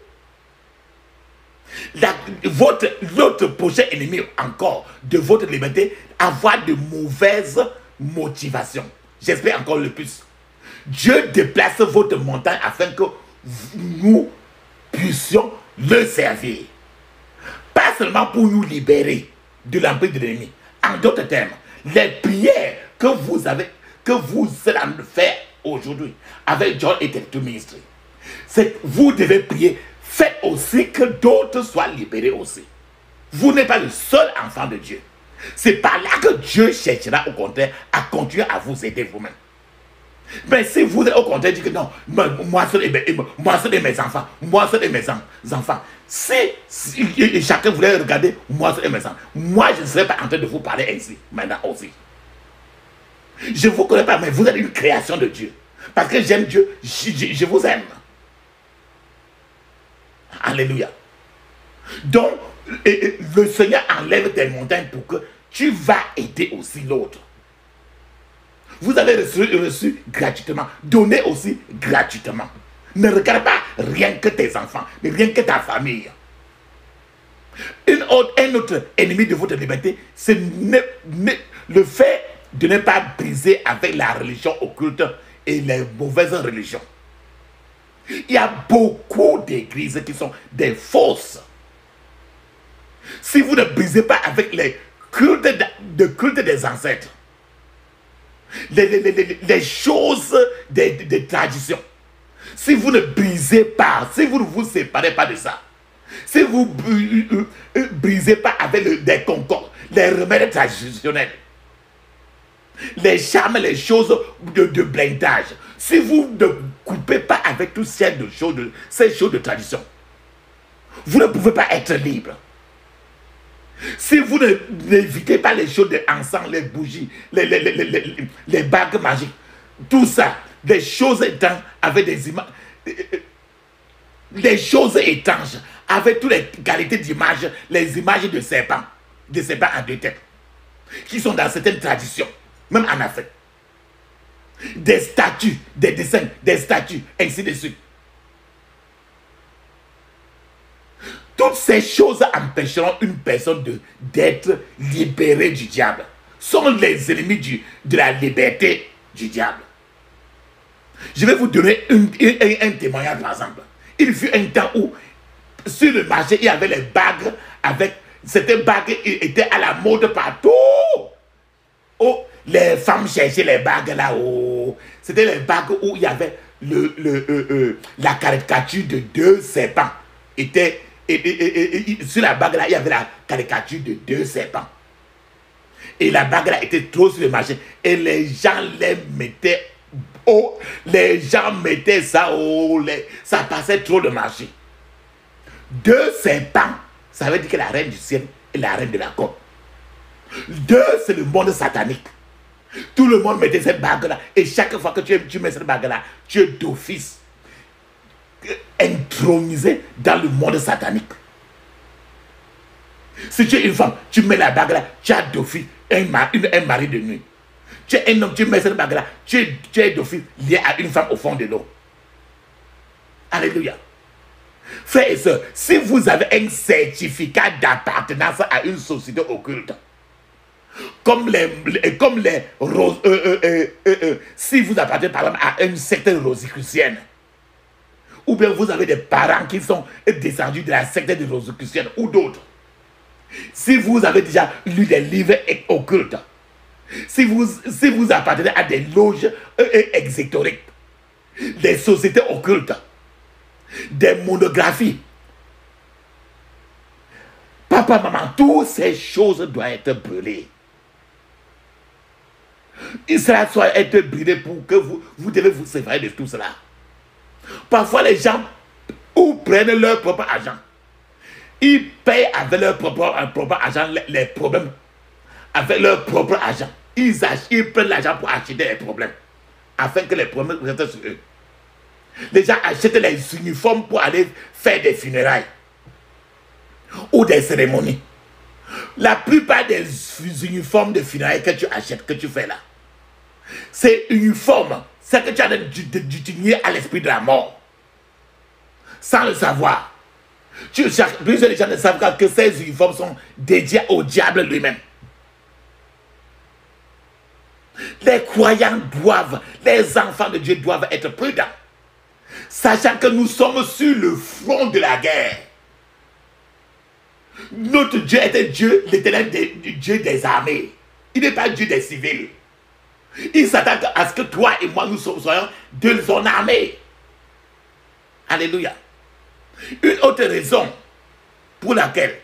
L'autre prochain ennemi encore de votre liberté, avoir de mauvaises motivations. J'espère encore le plus. Dieu déplace votre montagne afin que nous puissions le servir. Pas seulement pour nous libérer de l'emprise de l'ennemi. En d'autres termes, les prières que vous allez faire aujourd'hui avec John et tout ministry, c'est que vous devez prier. Faites aussi que d'autres soient libérés aussi. Vous n'êtes pas le seul enfant de Dieu. C'est par là que Dieu cherchera au contraire à continuer à vous aider vous-même. Mais si vous êtes au contraire dit que non, moi seul et mes enfants, moi seul et mes enfants. Si chacun voulait regarder moi seul et mes enfants, moi je ne serais pas en train de vous parler ainsi maintenant aussi. Je ne vous connais pas, mais vous êtes une création de Dieu. Parce que j'aime Dieu, je vous aime. Alléluia. Donc, le Seigneur enlève tes montagnes pour que tu vas aider aussi l'autre. Vous avez reçu gratuitement. Donnez aussi gratuitement. Ne regarde pas rien que tes enfants, mais rien que ta famille. Un autre ennemi de votre liberté, c'est le fait de ne pas briser avec la religion occulte et les mauvaises religions. Il y a beaucoup d'églises qui sont des fausses. Si vous ne brisez pas avec les cultes des ancêtres, les choses des traditions, si vous ne brisez pas, si vous ne vous séparez pas de ça, si vous ne brisez pas avec des concords, les remèdes traditionnels, les charmes, les choses de blindage, si vous ne coupez pas avec toutes ces choses de tradition, vous ne pouvez pas être libre. Si vous n'évitez pas les choses de encens, les bougies, les bagues magiques, tout ça, des choses étanches avec des images, les choses étanches avec toutes les qualités d'image, les images de serpents à deux têtes, qui sont dans certaines traditions, même en Afrique. Des statues, des dessins, des statues, ainsi de suite. Toutes ces choses empêcheront une personne d'être libérée du diable. Sont les ennemis de la liberté du diable. Je vais vous donner un témoignage par exemple. Il fut un temps où sur le marché il y avait les bagues avec cette bague était à la mode partout. Oh, les femmes cherchaient les bagues là-haut. C'était les bagues où il y avait la caricature de deux serpents. Sur la bague là, il y avait la caricature de deux serpents. Et la bague là était trop sur le marché. Et les gens les mettaient haut. Les gens mettaient ça haut. Ça passait trop le marché. Deux serpents, ça veut dire que la reine du ciel et la reine de la côte. Deux, c'est le monde satanique. Tout le monde mettait cette bague là. Et chaque fois que tu mets cette bague là, tu es d'office intronisé dans le monde satanique. Si tu es une femme, tu mets la bague là, tu as d'office un mari de nuit. Tu es un homme, tu mets cette bague là, tu es d'office lié à une femme au fond de l'eau. Alléluia. Frères et sœurs, si vous avez un certificat d'appartenance à une société occulte, si vous appartenez par exemple à une secte rosicrucienne, ou bien vous avez des parents qui sont descendus de la secte des rosicruciennes ou d'autres, si vous avez déjà lu des livres occultes, si vous appartenez à des loges exétoriques, des sociétés occultes, des monographies, papa, maman, toutes ces choses doivent être brûlées. Cela doit être brûlé pour que vous devez vous séparer de tout cela. Parfois, les gens prennent leur propre argent. Ils payent avec leur propre argent les problèmes. Avec leur propre argent. Ils prennent l'argent pour acheter les problèmes. Afin que les problèmes restent sur eux. Les gens achètent les uniformes pour aller faire des funérailles. Ou des cérémonies. La plupart des uniformes de funérailles que tu achètes, que tu fais là, c'est uniforme. C'est que tu as d'utiliser à l'esprit de la mort. Sans le savoir. Plusieurs gens ne savent pas que ces uniformes sont dédiés au diable lui-même. Les croyants doivent, les enfants de Dieu doivent être prudents. Sachant que nous sommes sur le front de la guerre. Notre Dieu est un Dieu, l'éternel Dieu des armées. Il n'est pas Dieu des civils. Il s'attend à ce que toi et moi, nous soyons de son armée. Alléluia. Une autre raison pour laquelle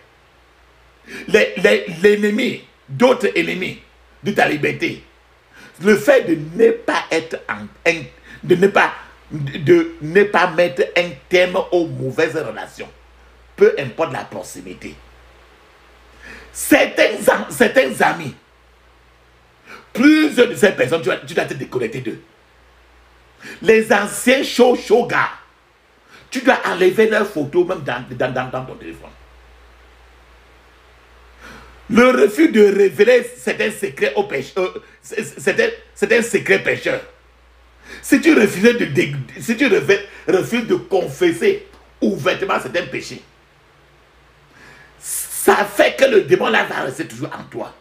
l'ennemi, d'autres ennemis de ta liberté, le fait de ne pas être de ne pas mettre un terme aux mauvaises relations, peu importe la proximité. Certains amis, plusieurs de ces personnes, tu dois te déconnecter d'eux. Les anciens show gars, Tu dois enlever leurs photos même dans ton téléphone. Le refus de révéler certains secrets aux pécheurs, c'est un secret pécheur. Si tu refuses de confesser ouvertement certains péchés, ça fait que le démon là va rester toujours en toi.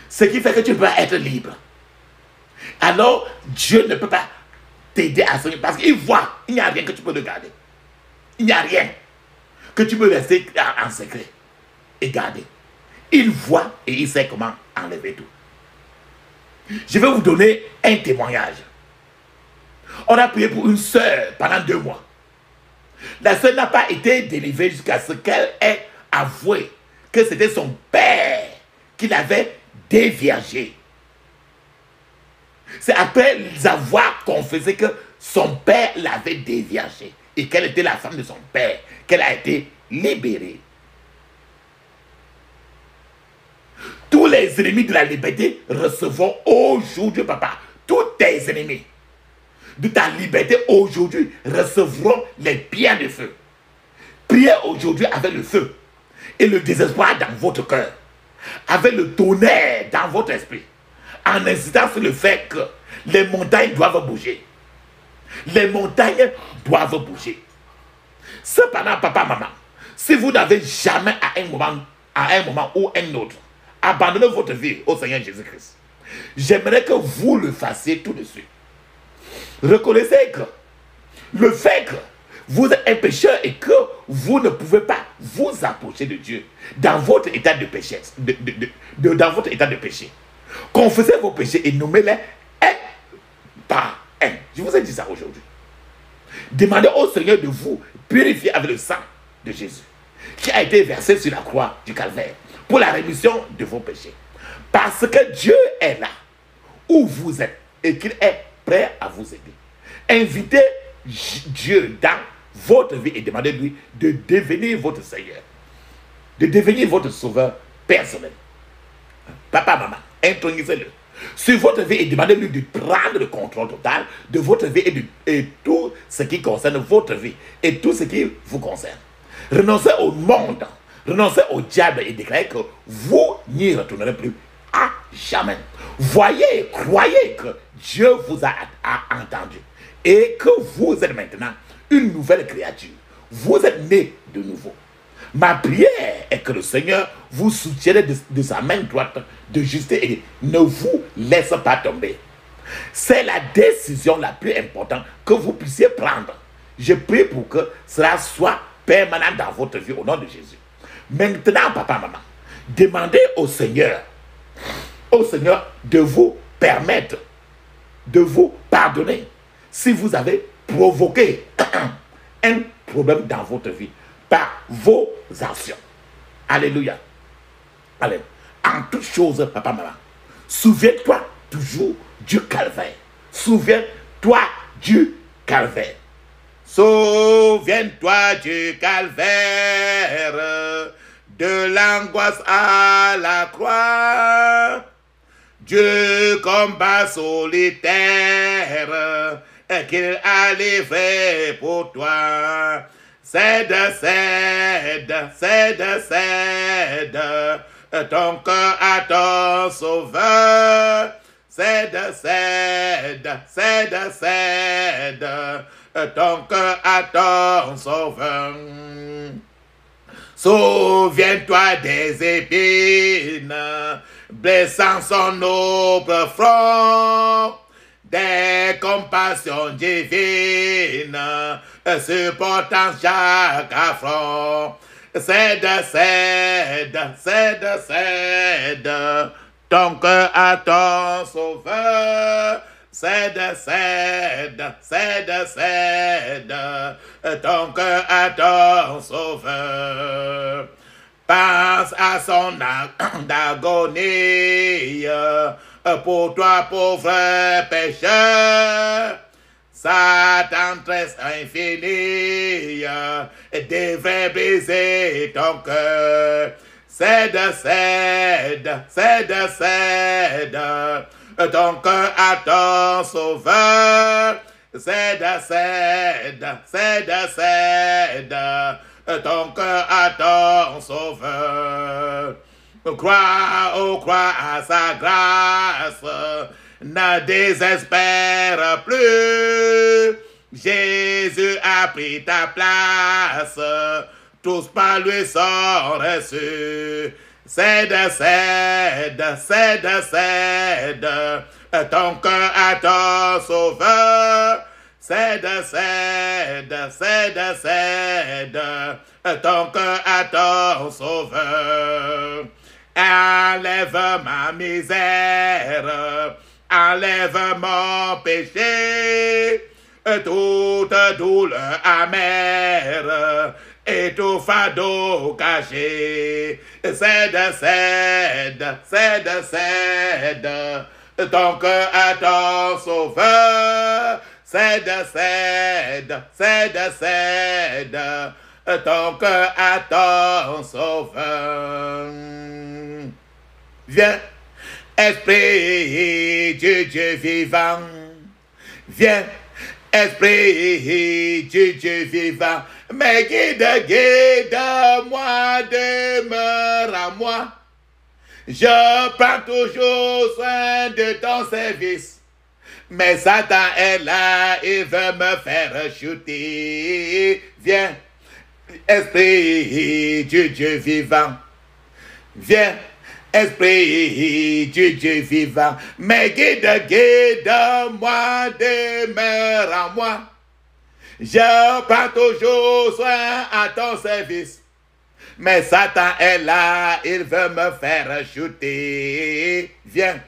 Ce qui fait que tu ne peux pas être libre. Alors, Dieu ne peut pas t'aider à soigner parce qu'il voit, il n'y a rien que tu peux regarder. Il n'y a rien que tu peux rester en secret et garder. Il voit et il sait comment enlever tout. Je vais vous donner un témoignage. On a prié pour une sœur pendant 2 mois. La sœur n'a pas été délivrée jusqu'à ce qu'elle ait avoué que c'était son père qui l'avait déviergé. C'est après avoir confessé que son père l'avait déviergé et qu'elle était la femme de son père qu'elle a été libérée. Tous les ennemis de la liberté recevront aujourd'hui, papa, tous tes ennemis de ta liberté aujourd'hui recevront les pierres de feu. Priez aujourd'hui avec le feu et le désespoir dans votre cœur, avec le tonnerre dans votre esprit, en insistant sur le fait que les montagnes doivent bouger. Les montagnes doivent bouger. Cependant, papa, maman, si vous n'avez jamais à un moment ou un autre abandonné votre vie au Seigneur Jésus-Christ, j'aimerais que vous le fassiez tout de suite. Reconnaissez que le fait que vous êtes un pécheur et que vous ne pouvez pas vous approcher de Dieu dans votre état de péché, dans votre état de péché. Confessez vos péchés et nommez-les un par un. Je vous ai dit ça aujourd'hui. Demandez au Seigneur de vous purifier avec le sang de Jésus qui a été versé sur la croix du calvaire pour la rémission de vos péchés. Parce que Dieu est là où vous êtes et qu'il est prêt à vous aider. Invitez Dieu dans votre vie et demandez-lui de devenir votre Seigneur, de devenir votre sauveur personnel. Papa, maman, intronisez-le sur votre vie et demandez-lui de prendre le contrôle total de votre vie et tout ce qui concerne votre vie et tout ce qui vous concerne. Renoncez au monde, renoncez au diable et déclarez que vous n'y retournerez plus à jamais. Voyez et croyez que Dieu vous a entendu et que vous êtes maintenant une nouvelle créature. Vous êtes né de nouveau. Ma prière est que le Seigneur vous soutienne de sa main droite de justice et ne vous laisse pas tomber. C'est la décision la plus importante que vous puissiez prendre. Je prie pour que cela soit permanent dans votre vie au nom de Jésus. Maintenant, papa, maman, demandez au Seigneur de vous permettre, de vous pardonner si vous avez provoqué un problème dans votre vie par vos actions. Alléluia. Alléluia. En toutes choses, papa, maman, souviens-toi toujours du calvaire. Souviens-toi du calvaire. Souviens-toi du calvaire, de l'angoisse à la croix. Dieu combat solitaire qu'il a livré pour toi. Cède ton cœur à ton sauveur. Cède ton cœur à ton sauveur. Souviens-toi des épines blessant son noble front, des compassions divines supportant chaque affront. Cède ton cœur à ton sauveur. Cède ton cœur à ton sauveur. Pense à son agonie pour toi, pauvre pécheur. Sa tendresse infinie devrait briser ton cœur. Cède ton cœur à ton sauveur. cède, ton cœur à ton sauveur. Crois à sa grâce, ne désespère plus. Jésus a pris ta place, tous par lui sont reçus. Cède, ton cœur à ton sauveur. Cède, ton cœur à ton sauveur. Enlève ma misère, enlève mon péché, toute douleur amère et tout fardeau caché. Cède, ton cœur à ton sauveur. Cède, ton cœur à ton sauveur. Viens, Esprit du Dieu vivant. Viens, Esprit du Dieu vivant. Mais guide-moi, demeure à moi. Je prends toujours soin de ton service. Mais Satan est là, il veut me faire chuter. Viens, Esprit du Dieu vivant. Viens, Esprit du Dieu vivant. Mais guide-moi, demeure en moi. Je prends toujours soin à ton service. Mais Satan est là, il veut me faire chuter. Viens,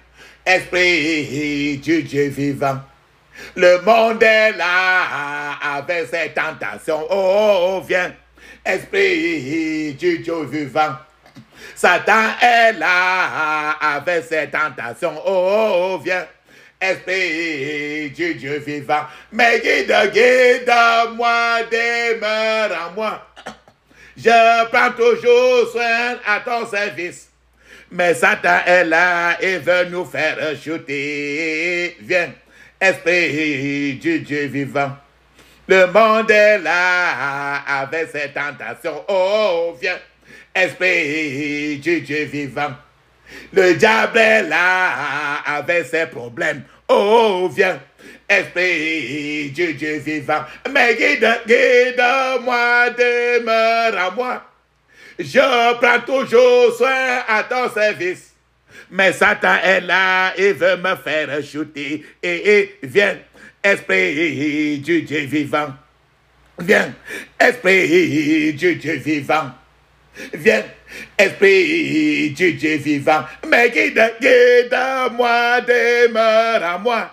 Esprit du Dieu vivant. Le monde est là avec ses tentations. Oh, viens, Esprit du Dieu vivant. Satan est là avec ses tentations. Oh, viens, Esprit du Dieu vivant. Mais guide-moi, demeure en moi. Je prends toujours soin à ton service. Mais Satan est là et veut nous faire chuter. Viens, Esprit du Dieu vivant. Le monde est là avec ses tentations. Oh, viens, Esprit du Dieu vivant. Le diable est là avec ses problèmes. Oh, viens, Esprit du Dieu vivant. Mais guide-moi, demeure à moi. Je prends toujours soin à ton service. Mais Satan est là et veut me faire chuter. Et viens, Esprit du Dieu vivant. Viens, Esprit du Dieu vivant. Viens, Esprit du Dieu vivant. Mais guide-moi, demeure à moi.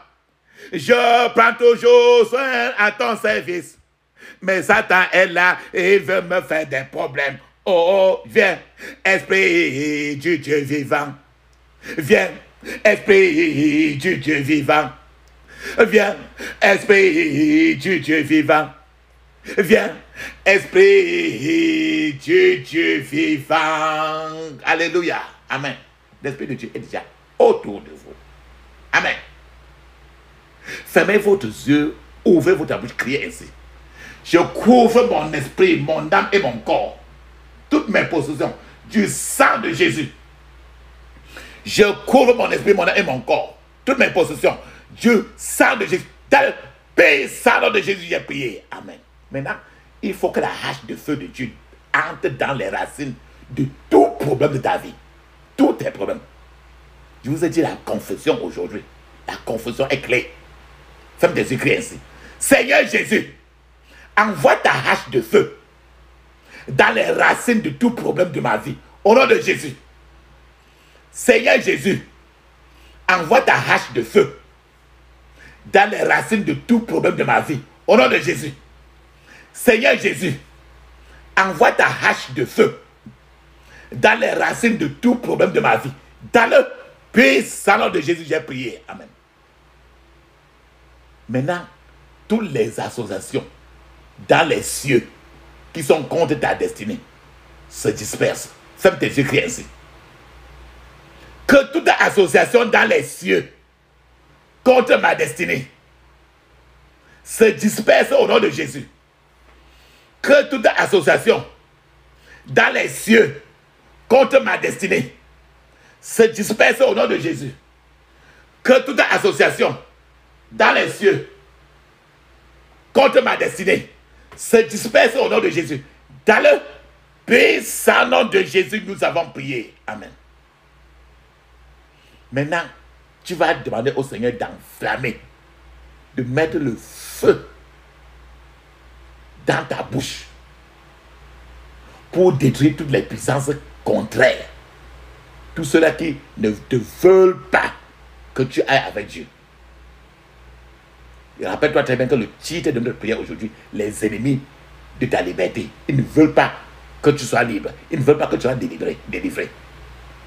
Je prends toujours soin à ton service. Mais Satan est là et il veut me faire des problèmes. Oh, viens, Esprit du Dieu vivant. Viens, Esprit du Dieu vivant. Viens, Esprit du Dieu vivant. Viens, Esprit du Dieu vivant. Alléluia. Amen. L'Esprit de Dieu est déjà autour de vous. Amen. Fermez votre yeux, ouvrez votre bouche, criez ainsi. Je couvre mon esprit, mon âme et mon corps, toutes mes possessions, du sang de Jésus. Je couvre mon esprit, mon âme et mon corps, toutes mes possessions, du sang de Jésus. Tel pays sang de Jésus, j'ai prié. Amen. Maintenant, il faut que la hache de feu de Dieu entre dans les racines de tout problème de ta vie. Tous tes problèmes. Je vous ai dit la confession aujourd'hui. La confession est clé. Femme des écrits ainsi. Seigneur Jésus, envoie ta hache de feu dans les racines de tout problème de ma vie. Au nom de Jésus. Seigneur Jésus, envoie ta hache de feu dans les racines de tout problème de ma vie. Au nom de Jésus. Seigneur Jésus, envoie ta hache de feu dans les racines de tout problème de ma vie. Dans le puissant nom de Jésus, j'ai prié. Amen. Maintenant, toutes les associations dans les cieux qui sont contre ta destinée se dispersent. Ferme tes yeux, crie ainsi. Que toute association dans les cieux contre ma destinée se disperse au nom de Jésus. Que toute association dans les cieux contre ma destinée se disperse au nom de Jésus. Que toute association dans les cieux contre ma destinée se disperse au nom de Jésus. Dans le puissant nom de Jésus, nous avons prié. Amen. Maintenant, tu vas demander au Seigneur d'enflammer, de mettre le feu dans ta bouche pour détruire toutes les puissances contraires. Tous ceux-là qui ne te veulent pas que tu ailles avec Dieu. Et rappelle-toi très bien que le titre de notre prière aujourd'hui, les ennemis de ta liberté, ils ne veulent pas que tu sois libre. Ils ne veulent pas que tu sois délivré.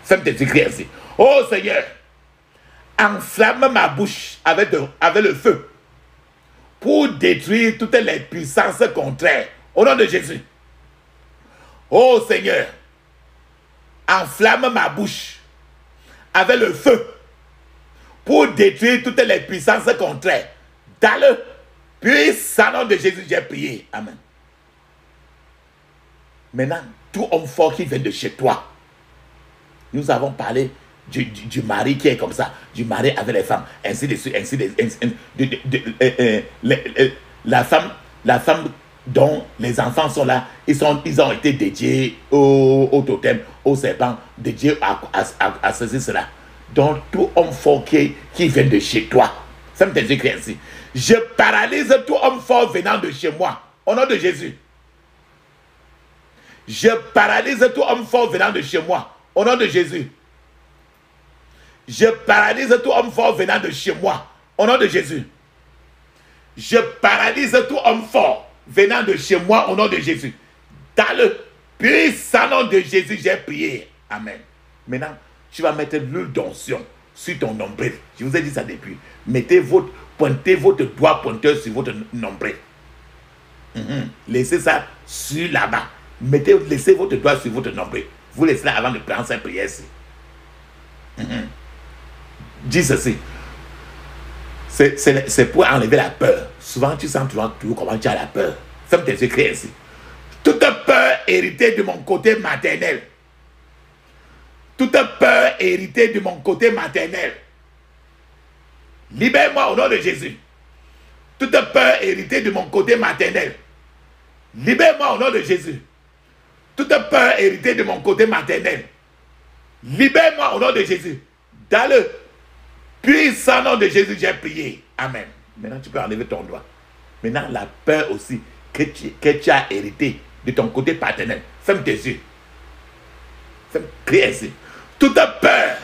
Fais tes écrits ainsi. Oh Seigneur, enflamme ma bouche avec le feu pour détruire toutes les puissances contraires. Au nom de Jésus. Oh Seigneur, enflamme ma bouche avec le feu pour détruire toutes les puissances contraires. Dans le puissant nom de Jésus, j'ai prié. Amen. Maintenant, tout homme fort qui vient de chez toi, nous avons parlé du mari qui est comme ça, du mari avec les femmes, ainsi de suite, la femme dont les enfants sont là, ils ont été dédiés au totem, au serpent, dédiés à ceci, cela. Donc, tout homme fort qui vient de chez toi, ça me dit écrit ainsi. Je paralyse tout homme fort venant de chez moi, au nom de Jésus. Je paralyse tout homme fort venant de chez moi, au nom de Jésus. Je paralyse tout homme fort venant de chez moi, au nom de Jésus. Je paralyse tout homme fort venant de chez moi, au nom de Jésus. Dans le puissant nom de Jésus, j'ai prié. Amen. Maintenant, tu vas mettre l'huile d'onction sur ton nombril. Je vous ai dit ça depuis. Pointez votre doigt pointeur sur votre nombril. Laissez ça sur là-bas. Laissez votre doigt sur votre nombril. Vous laissez là avant de prendre cette prière ici. Dis ceci. C'est pour enlever la peur. Souvent, tu sens toujours comment tu as la peur. Fais-moi tes écrits ici. Toute peur héritée de mon côté maternel. Toute peur héritée de mon côté maternel. Libère-moi au nom de Jésus. Toute peur héritée de mon côté maternel. Libère-moi au nom de Jésus. Toute peur héritée de mon côté maternel. Libère-moi au nom de Jésus. Dans le puissant nom de Jésus, j'ai prié. Amen. Maintenant, tu peux enlever ton doigt. Maintenant, la peur aussi que tu as hérité de ton côté paternel. Ferme tes yeux. Crie ainsi. Toute peur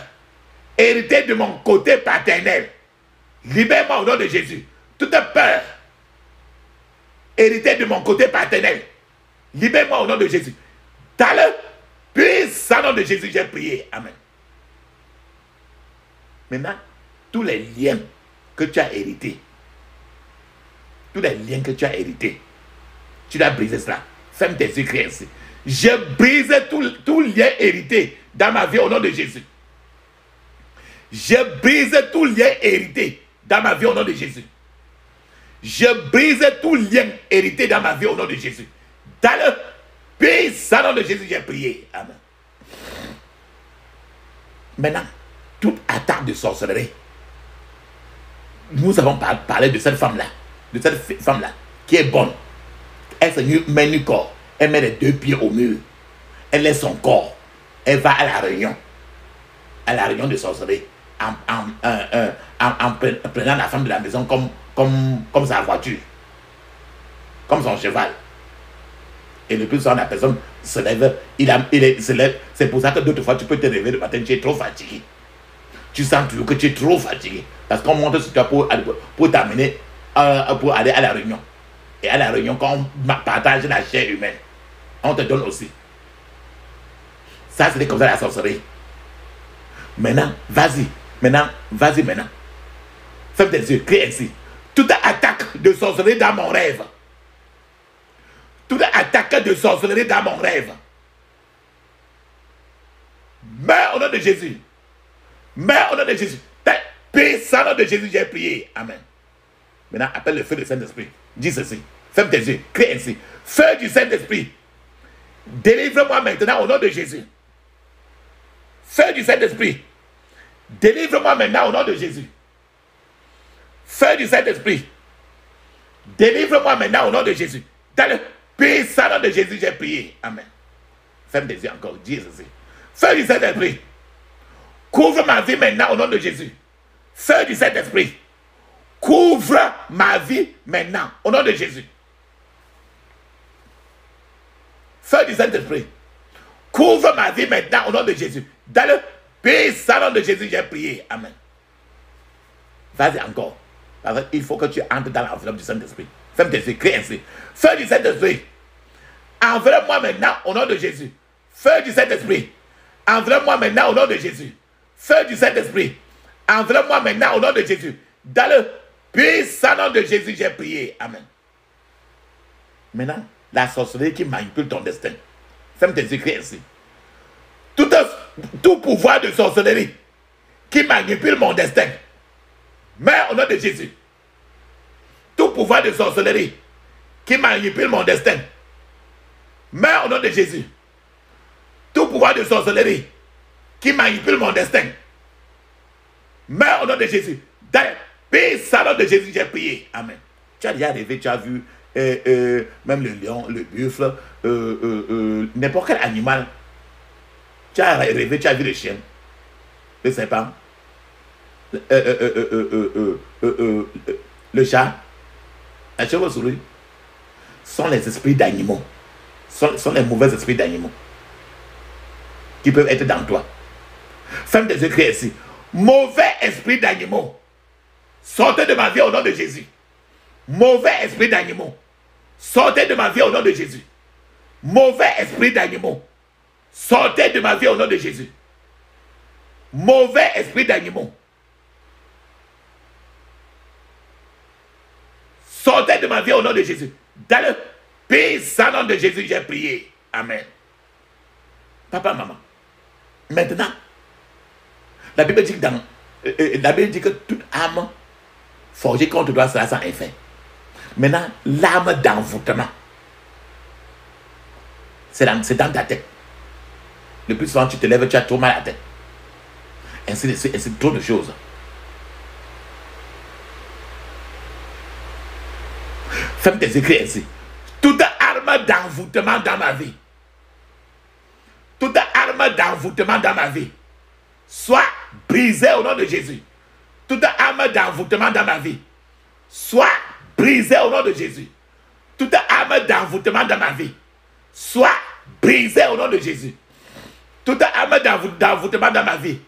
héritée de mon côté paternel. Libère-moi au nom de Jésus. Toute peur héritée de mon côté paternel. Libère-moi au nom de Jésus. Dans le puissant nom de Jésus, j'ai prié. Amen. Maintenant, tous les liens que tu as hérités, tu dois briser cela. Ferme tes yeux, crie ainsi. Je brise tout lien hérité dans ma vie au nom de Jésus. Je brise tout lien hérité dans ma vie au nom de Jésus. Je brise tout lien hérité dans ma vie au nom de Jésus. Dans le puissant nom de Jésus, j'ai prié. Amen. Maintenant, toute attaque de sorcellerie. Nous avons parlé de cette femme-là. De cette femme-là qui est bonne. Elle se met nu corps. Elle met les deux pieds au mur. Elle laisse son corps. Elle va à la réunion. À la réunion de sorcellerie. En prenant la femme de la maison comme sa voiture. Comme son cheval. Et le plus souvent, la personne se lève. Se lève. C'est pour ça que d'autres fois, tu peux te réveiller le matin, tu es trop fatigué. Tu sens toujours que tu es trop fatigué. Parce qu'on monte sur toi pour t'amener, pour aller à la réunion. Et à la réunion, quand on partage la chair humaine, on te donne aussi. Ça, c'est comme ça la sorcellerie. Maintenant, vas-y. Maintenant. Ferme tes yeux, crie ainsi. Toute attaque de sorcellerie dans mon rêve. Toute attaque de sorcellerie dans mon rêve. Meurs au nom de Jésus. Meurs au nom de Jésus. Puissant nom de Jésus, j'ai prié. Amen. Maintenant, appelle le feu du Saint-Esprit. Dis ceci. Ferme tes yeux. Crie ainsi. Feu du Saint-Esprit. Délivre-moi maintenant au nom de Jésus. Feu du Saint-Esprit. Délivre-moi maintenant au nom de Jésus. Feu du Saint-Esprit. Délivre-moi maintenant au nom de Jésus. Dans le puissant nom de Jésus, j'ai prié. Amen. Ferme tes yeux encore. Dis ceci. Feu du Saint-Esprit. Couvre ma vie maintenant au nom de Jésus. Feu du Saint-Esprit. Couvre ma vie maintenant au nom de Jésus. Feu du Saint-Esprit. Couvre ma vie maintenant au nom de Jésus. Dans le puissant nom de Jésus, j'ai prié. Amen. Vas-y encore. Parce qu'il faut que tu entres dans l'enveloppe du Saint-Esprit. Ferme tes yeux, crie ainsi. Feu du Saint-Esprit. Enveloppe-moi maintenant au nom de Jésus. Feu du Saint-Esprit. Enveloppe-moi maintenant au nom de Jésus. Feu du Saint-Esprit. Enveloppe-moi maintenant au nom de Jésus. Dans le puissant nom de Jésus, j'ai prié. Amen. Maintenant, la sorcellerie qui manipule ton destin. Ferme tes yeux, crie ainsi. Tout pouvoir de sorcellerie qui manipule mon destin. Mais au nom de Jésus. Tout pouvoir de sorcellerie qui manipule mon destin. Mais au nom de Jésus. Tout pouvoir de sorcellerie qui manipule mon destin. Mais au nom de Jésus. Dans le puissant nom de Jésus, j'ai prié. Amen. Tu as déjà rêvé, tu as vu même le lion, le buffle, n'importe quel animal. Tu as rêvé, tu as vu le chien, le serpent, le chat, la chauve-souris. Sont les esprits d'animaux. Sont les mauvais esprits d'animaux qui peuvent être dans toi. Ferme tes yeux, crie ici. Mauvais esprit d'animaux. Sortez de ma vie au nom de Jésus. Mauvais esprit d'animaux. Sortez de ma vie au nom de Jésus. Mauvais esprit d'animaux. Sortez de ma vie au nom de Jésus. Mauvais esprit d'animaux. Sortez de ma vie au nom de Jésus. Dans le puissant nom de Jésus, j'ai prié. Amen. Papa, maman. Maintenant, la Bible dit que toute âme forgée contre toi sera sans effet. Maintenant, l'âme d'envoûtement, c'est dans ta tête. Le plus souvent, tu te lèves, tu as trop mal à la tête. Ainsi de suite, ainsi trop de choses. Ferme tes écrits ainsi. Toute arme d'envoûtement dans ma vie. Toute arme d'envoûtement dans ma vie. Soit brisée au nom de Jésus. Toute arme d'envoûtement dans ma vie. Soit brisée au nom de Jésus. Toute arme d'envoûtement dans ma vie. Soit brisée au nom de Jésus. Toute arme d'envoûtement dans ma vie.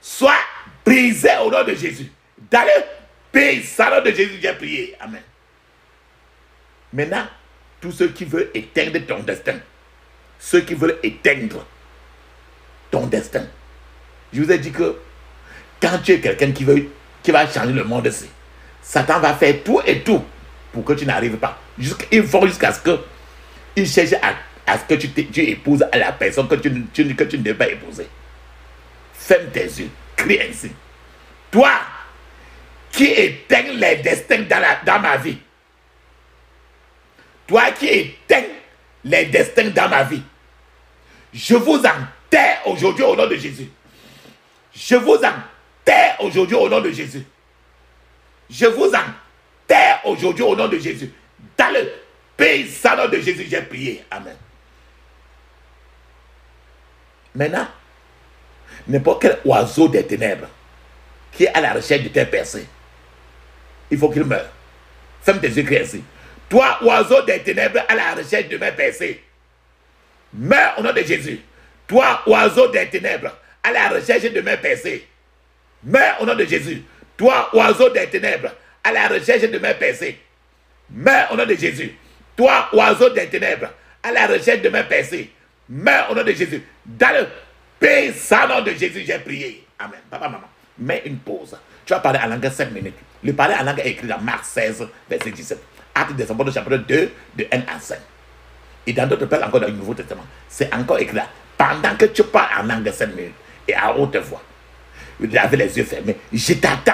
Soit brisée au nom de Jésus. Dans le puissant nom de Jésus, j'ai prié. Amen. Maintenant, tous ceux qui veulent éteindre ton destin, ceux qui veulent éteindre ton destin, je vous ai dit que quand tu es quelqu'un qui va changer le monde ici, Satan va faire tout et tout pour que tu n'arrives pas. Il faut jusqu'à ce qu'il cherche à ce que tu épouses à la personne que tu ne devais pas épouser. Ferme tes yeux, crie ainsi. Toi qui éteins les destins dans ma vie, toi qui éteins les destins dans ma vie, je vous enterre aujourd'hui au nom de Jésus. Je vous enterre aujourd'hui au nom de Jésus. Je vous enterre aujourd'hui au nom de Jésus. Dans le puissant nom de Jésus, j'ai prié. Amen. Maintenant, n'importe quel oiseau des ténèbres qui est à la recherche de tes percées, il faut qu'il meure. Ferme tes yeux, crie ainsi. Toi, oiseau des ténèbres à la recherche de mes percées, meurs au nom de Jésus. Toi, oiseau des ténèbres à la recherche de mes percées, meurs au nom de Jésus. Toi, oiseau des ténèbres à la recherche de mes percées, meurs au nom de Jésus. Toi, oiseau des ténèbres à la recherche de mes percées, meurs au nom de Jésus. Dans le puissant nom de Jésus, j'ai prié. Amen. Papa, maman, mets une pause. Tu vas parler en langue 5 minutes. Le parler en langue est écrit dans Marc 16, verset 17. Acte des apôtres, chapitre 2, de 1 à 5. Et dans d'autres places encore dans le Nouveau Testament, c'est encore écrit là. Pendant que tu parles en langue 5 minutes et à haute voix, avec les yeux fermés, je t'attends.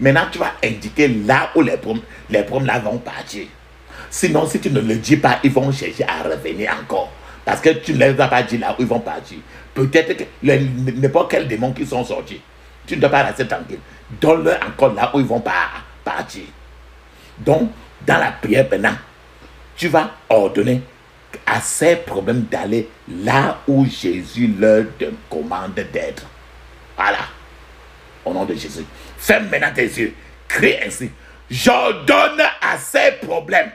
Maintenant, tu vas indiquer là où les problèmes là vont partir. Sinon, si tu ne le dis pas, ils vont chercher à revenir encore. Parce que tu ne les as pas dit là où ils vont partir. Peut-être que n'importe quel démon qui sont sortis, tu ne dois pas rester tranquille. Donne-leur encore là où ils vont partir. Donc, dans la prière maintenant, tu vas ordonner à ces problèmes d'aller là où Jésus leur commande d'être. Voilà. Au nom de Jésus. Ferme maintenant tes yeux. Crie ainsi. J'ordonne à ces problèmes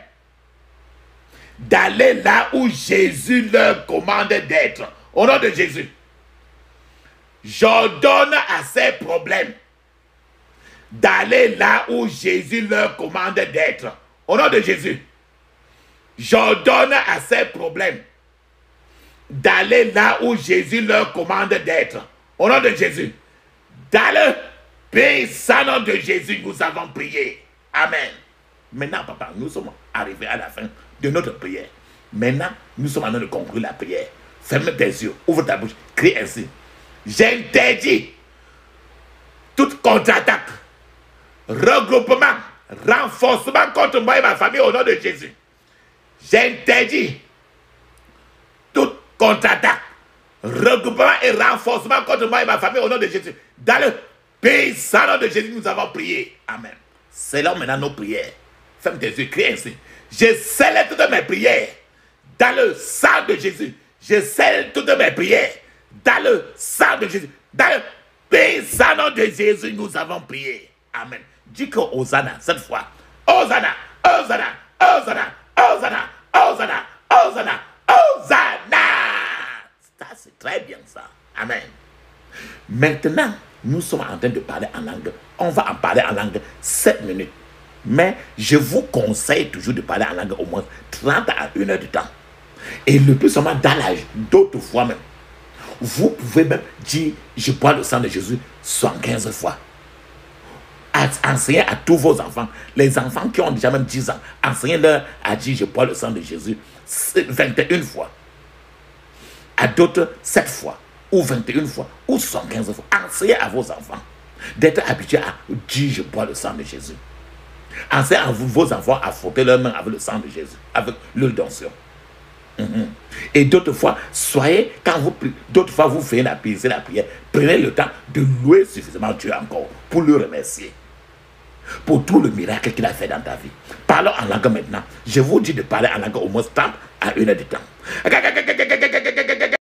d'aller là où Jésus leur commande d'être. Au nom de Jésus. J'ordonne à ces problèmes d'aller là où Jésus leur commande d'être. Au nom de Jésus. J'ordonne à ces problèmes d'aller là où Jésus leur commande d'être. Au nom de Jésus. Dans le puissant nom de Jésus, nous avons prié. Amen. Maintenant, papa, nous sommes arrivés à la fin de notre prière. Maintenant, nous sommes en train de conclure la prière. Ferme tes yeux, ouvre ta bouche, crie ainsi. J'interdis toute contre-attaque, regroupement, renforcement contre moi et ma famille au nom de Jésus. J'interdis toute contre-attaque, regroupement et renforcement contre moi et ma famille au nom de Jésus. Dans le puissant nom de Jésus, nous avons prié. Amen. C'est là maintenant nos prières. Ferme tes yeux, crie ainsi. Je scelle toutes mes prières dans le sang de Jésus. Je scelle toutes mes prières dans le sang de Jésus. Dans le puissant nom de Jésus, nous avons prié. Amen. Dis que Hosanna, cette fois. Hosanna, Hosanna, Hosanna, Hosanna, Hosanna, Hosanna, Hosanna. Ça, c'est très bien ça. Amen. Maintenant, nous sommes en train de parler en langue. On va en parler en langue 7 minutes. Mais je vous conseille toujours de parler en langue au moins 30 à 1 heure de temps. Et le plus seulement dans l'âge, d'autres fois même. Vous pouvez même dire, je bois le sang de Jésus 75 fois. Enseignez à tous vos enfants, les enfants qui ont déjà même 10 ans, enseignez-leur à dire, je bois le sang de Jésus 21 fois. À d'autres 7 fois, ou 21 fois, ou 115 fois. Enseignez à vos enfants d'être habitués à dire, je bois le sang de Jésus. Enseignez à vos enfants à frotter leurs mains avec le sang de Jésus, avec l'huile d'onction. Et d'autres fois, d'autres fois vous faites la prière, prenez le temps de louer suffisamment Dieu encore pour le remercier pour tout le miracle qu'il a fait dans ta vie. Parlons en langue maintenant. Je vous dis de parler en langue au moins 30 à 1 heure de temps.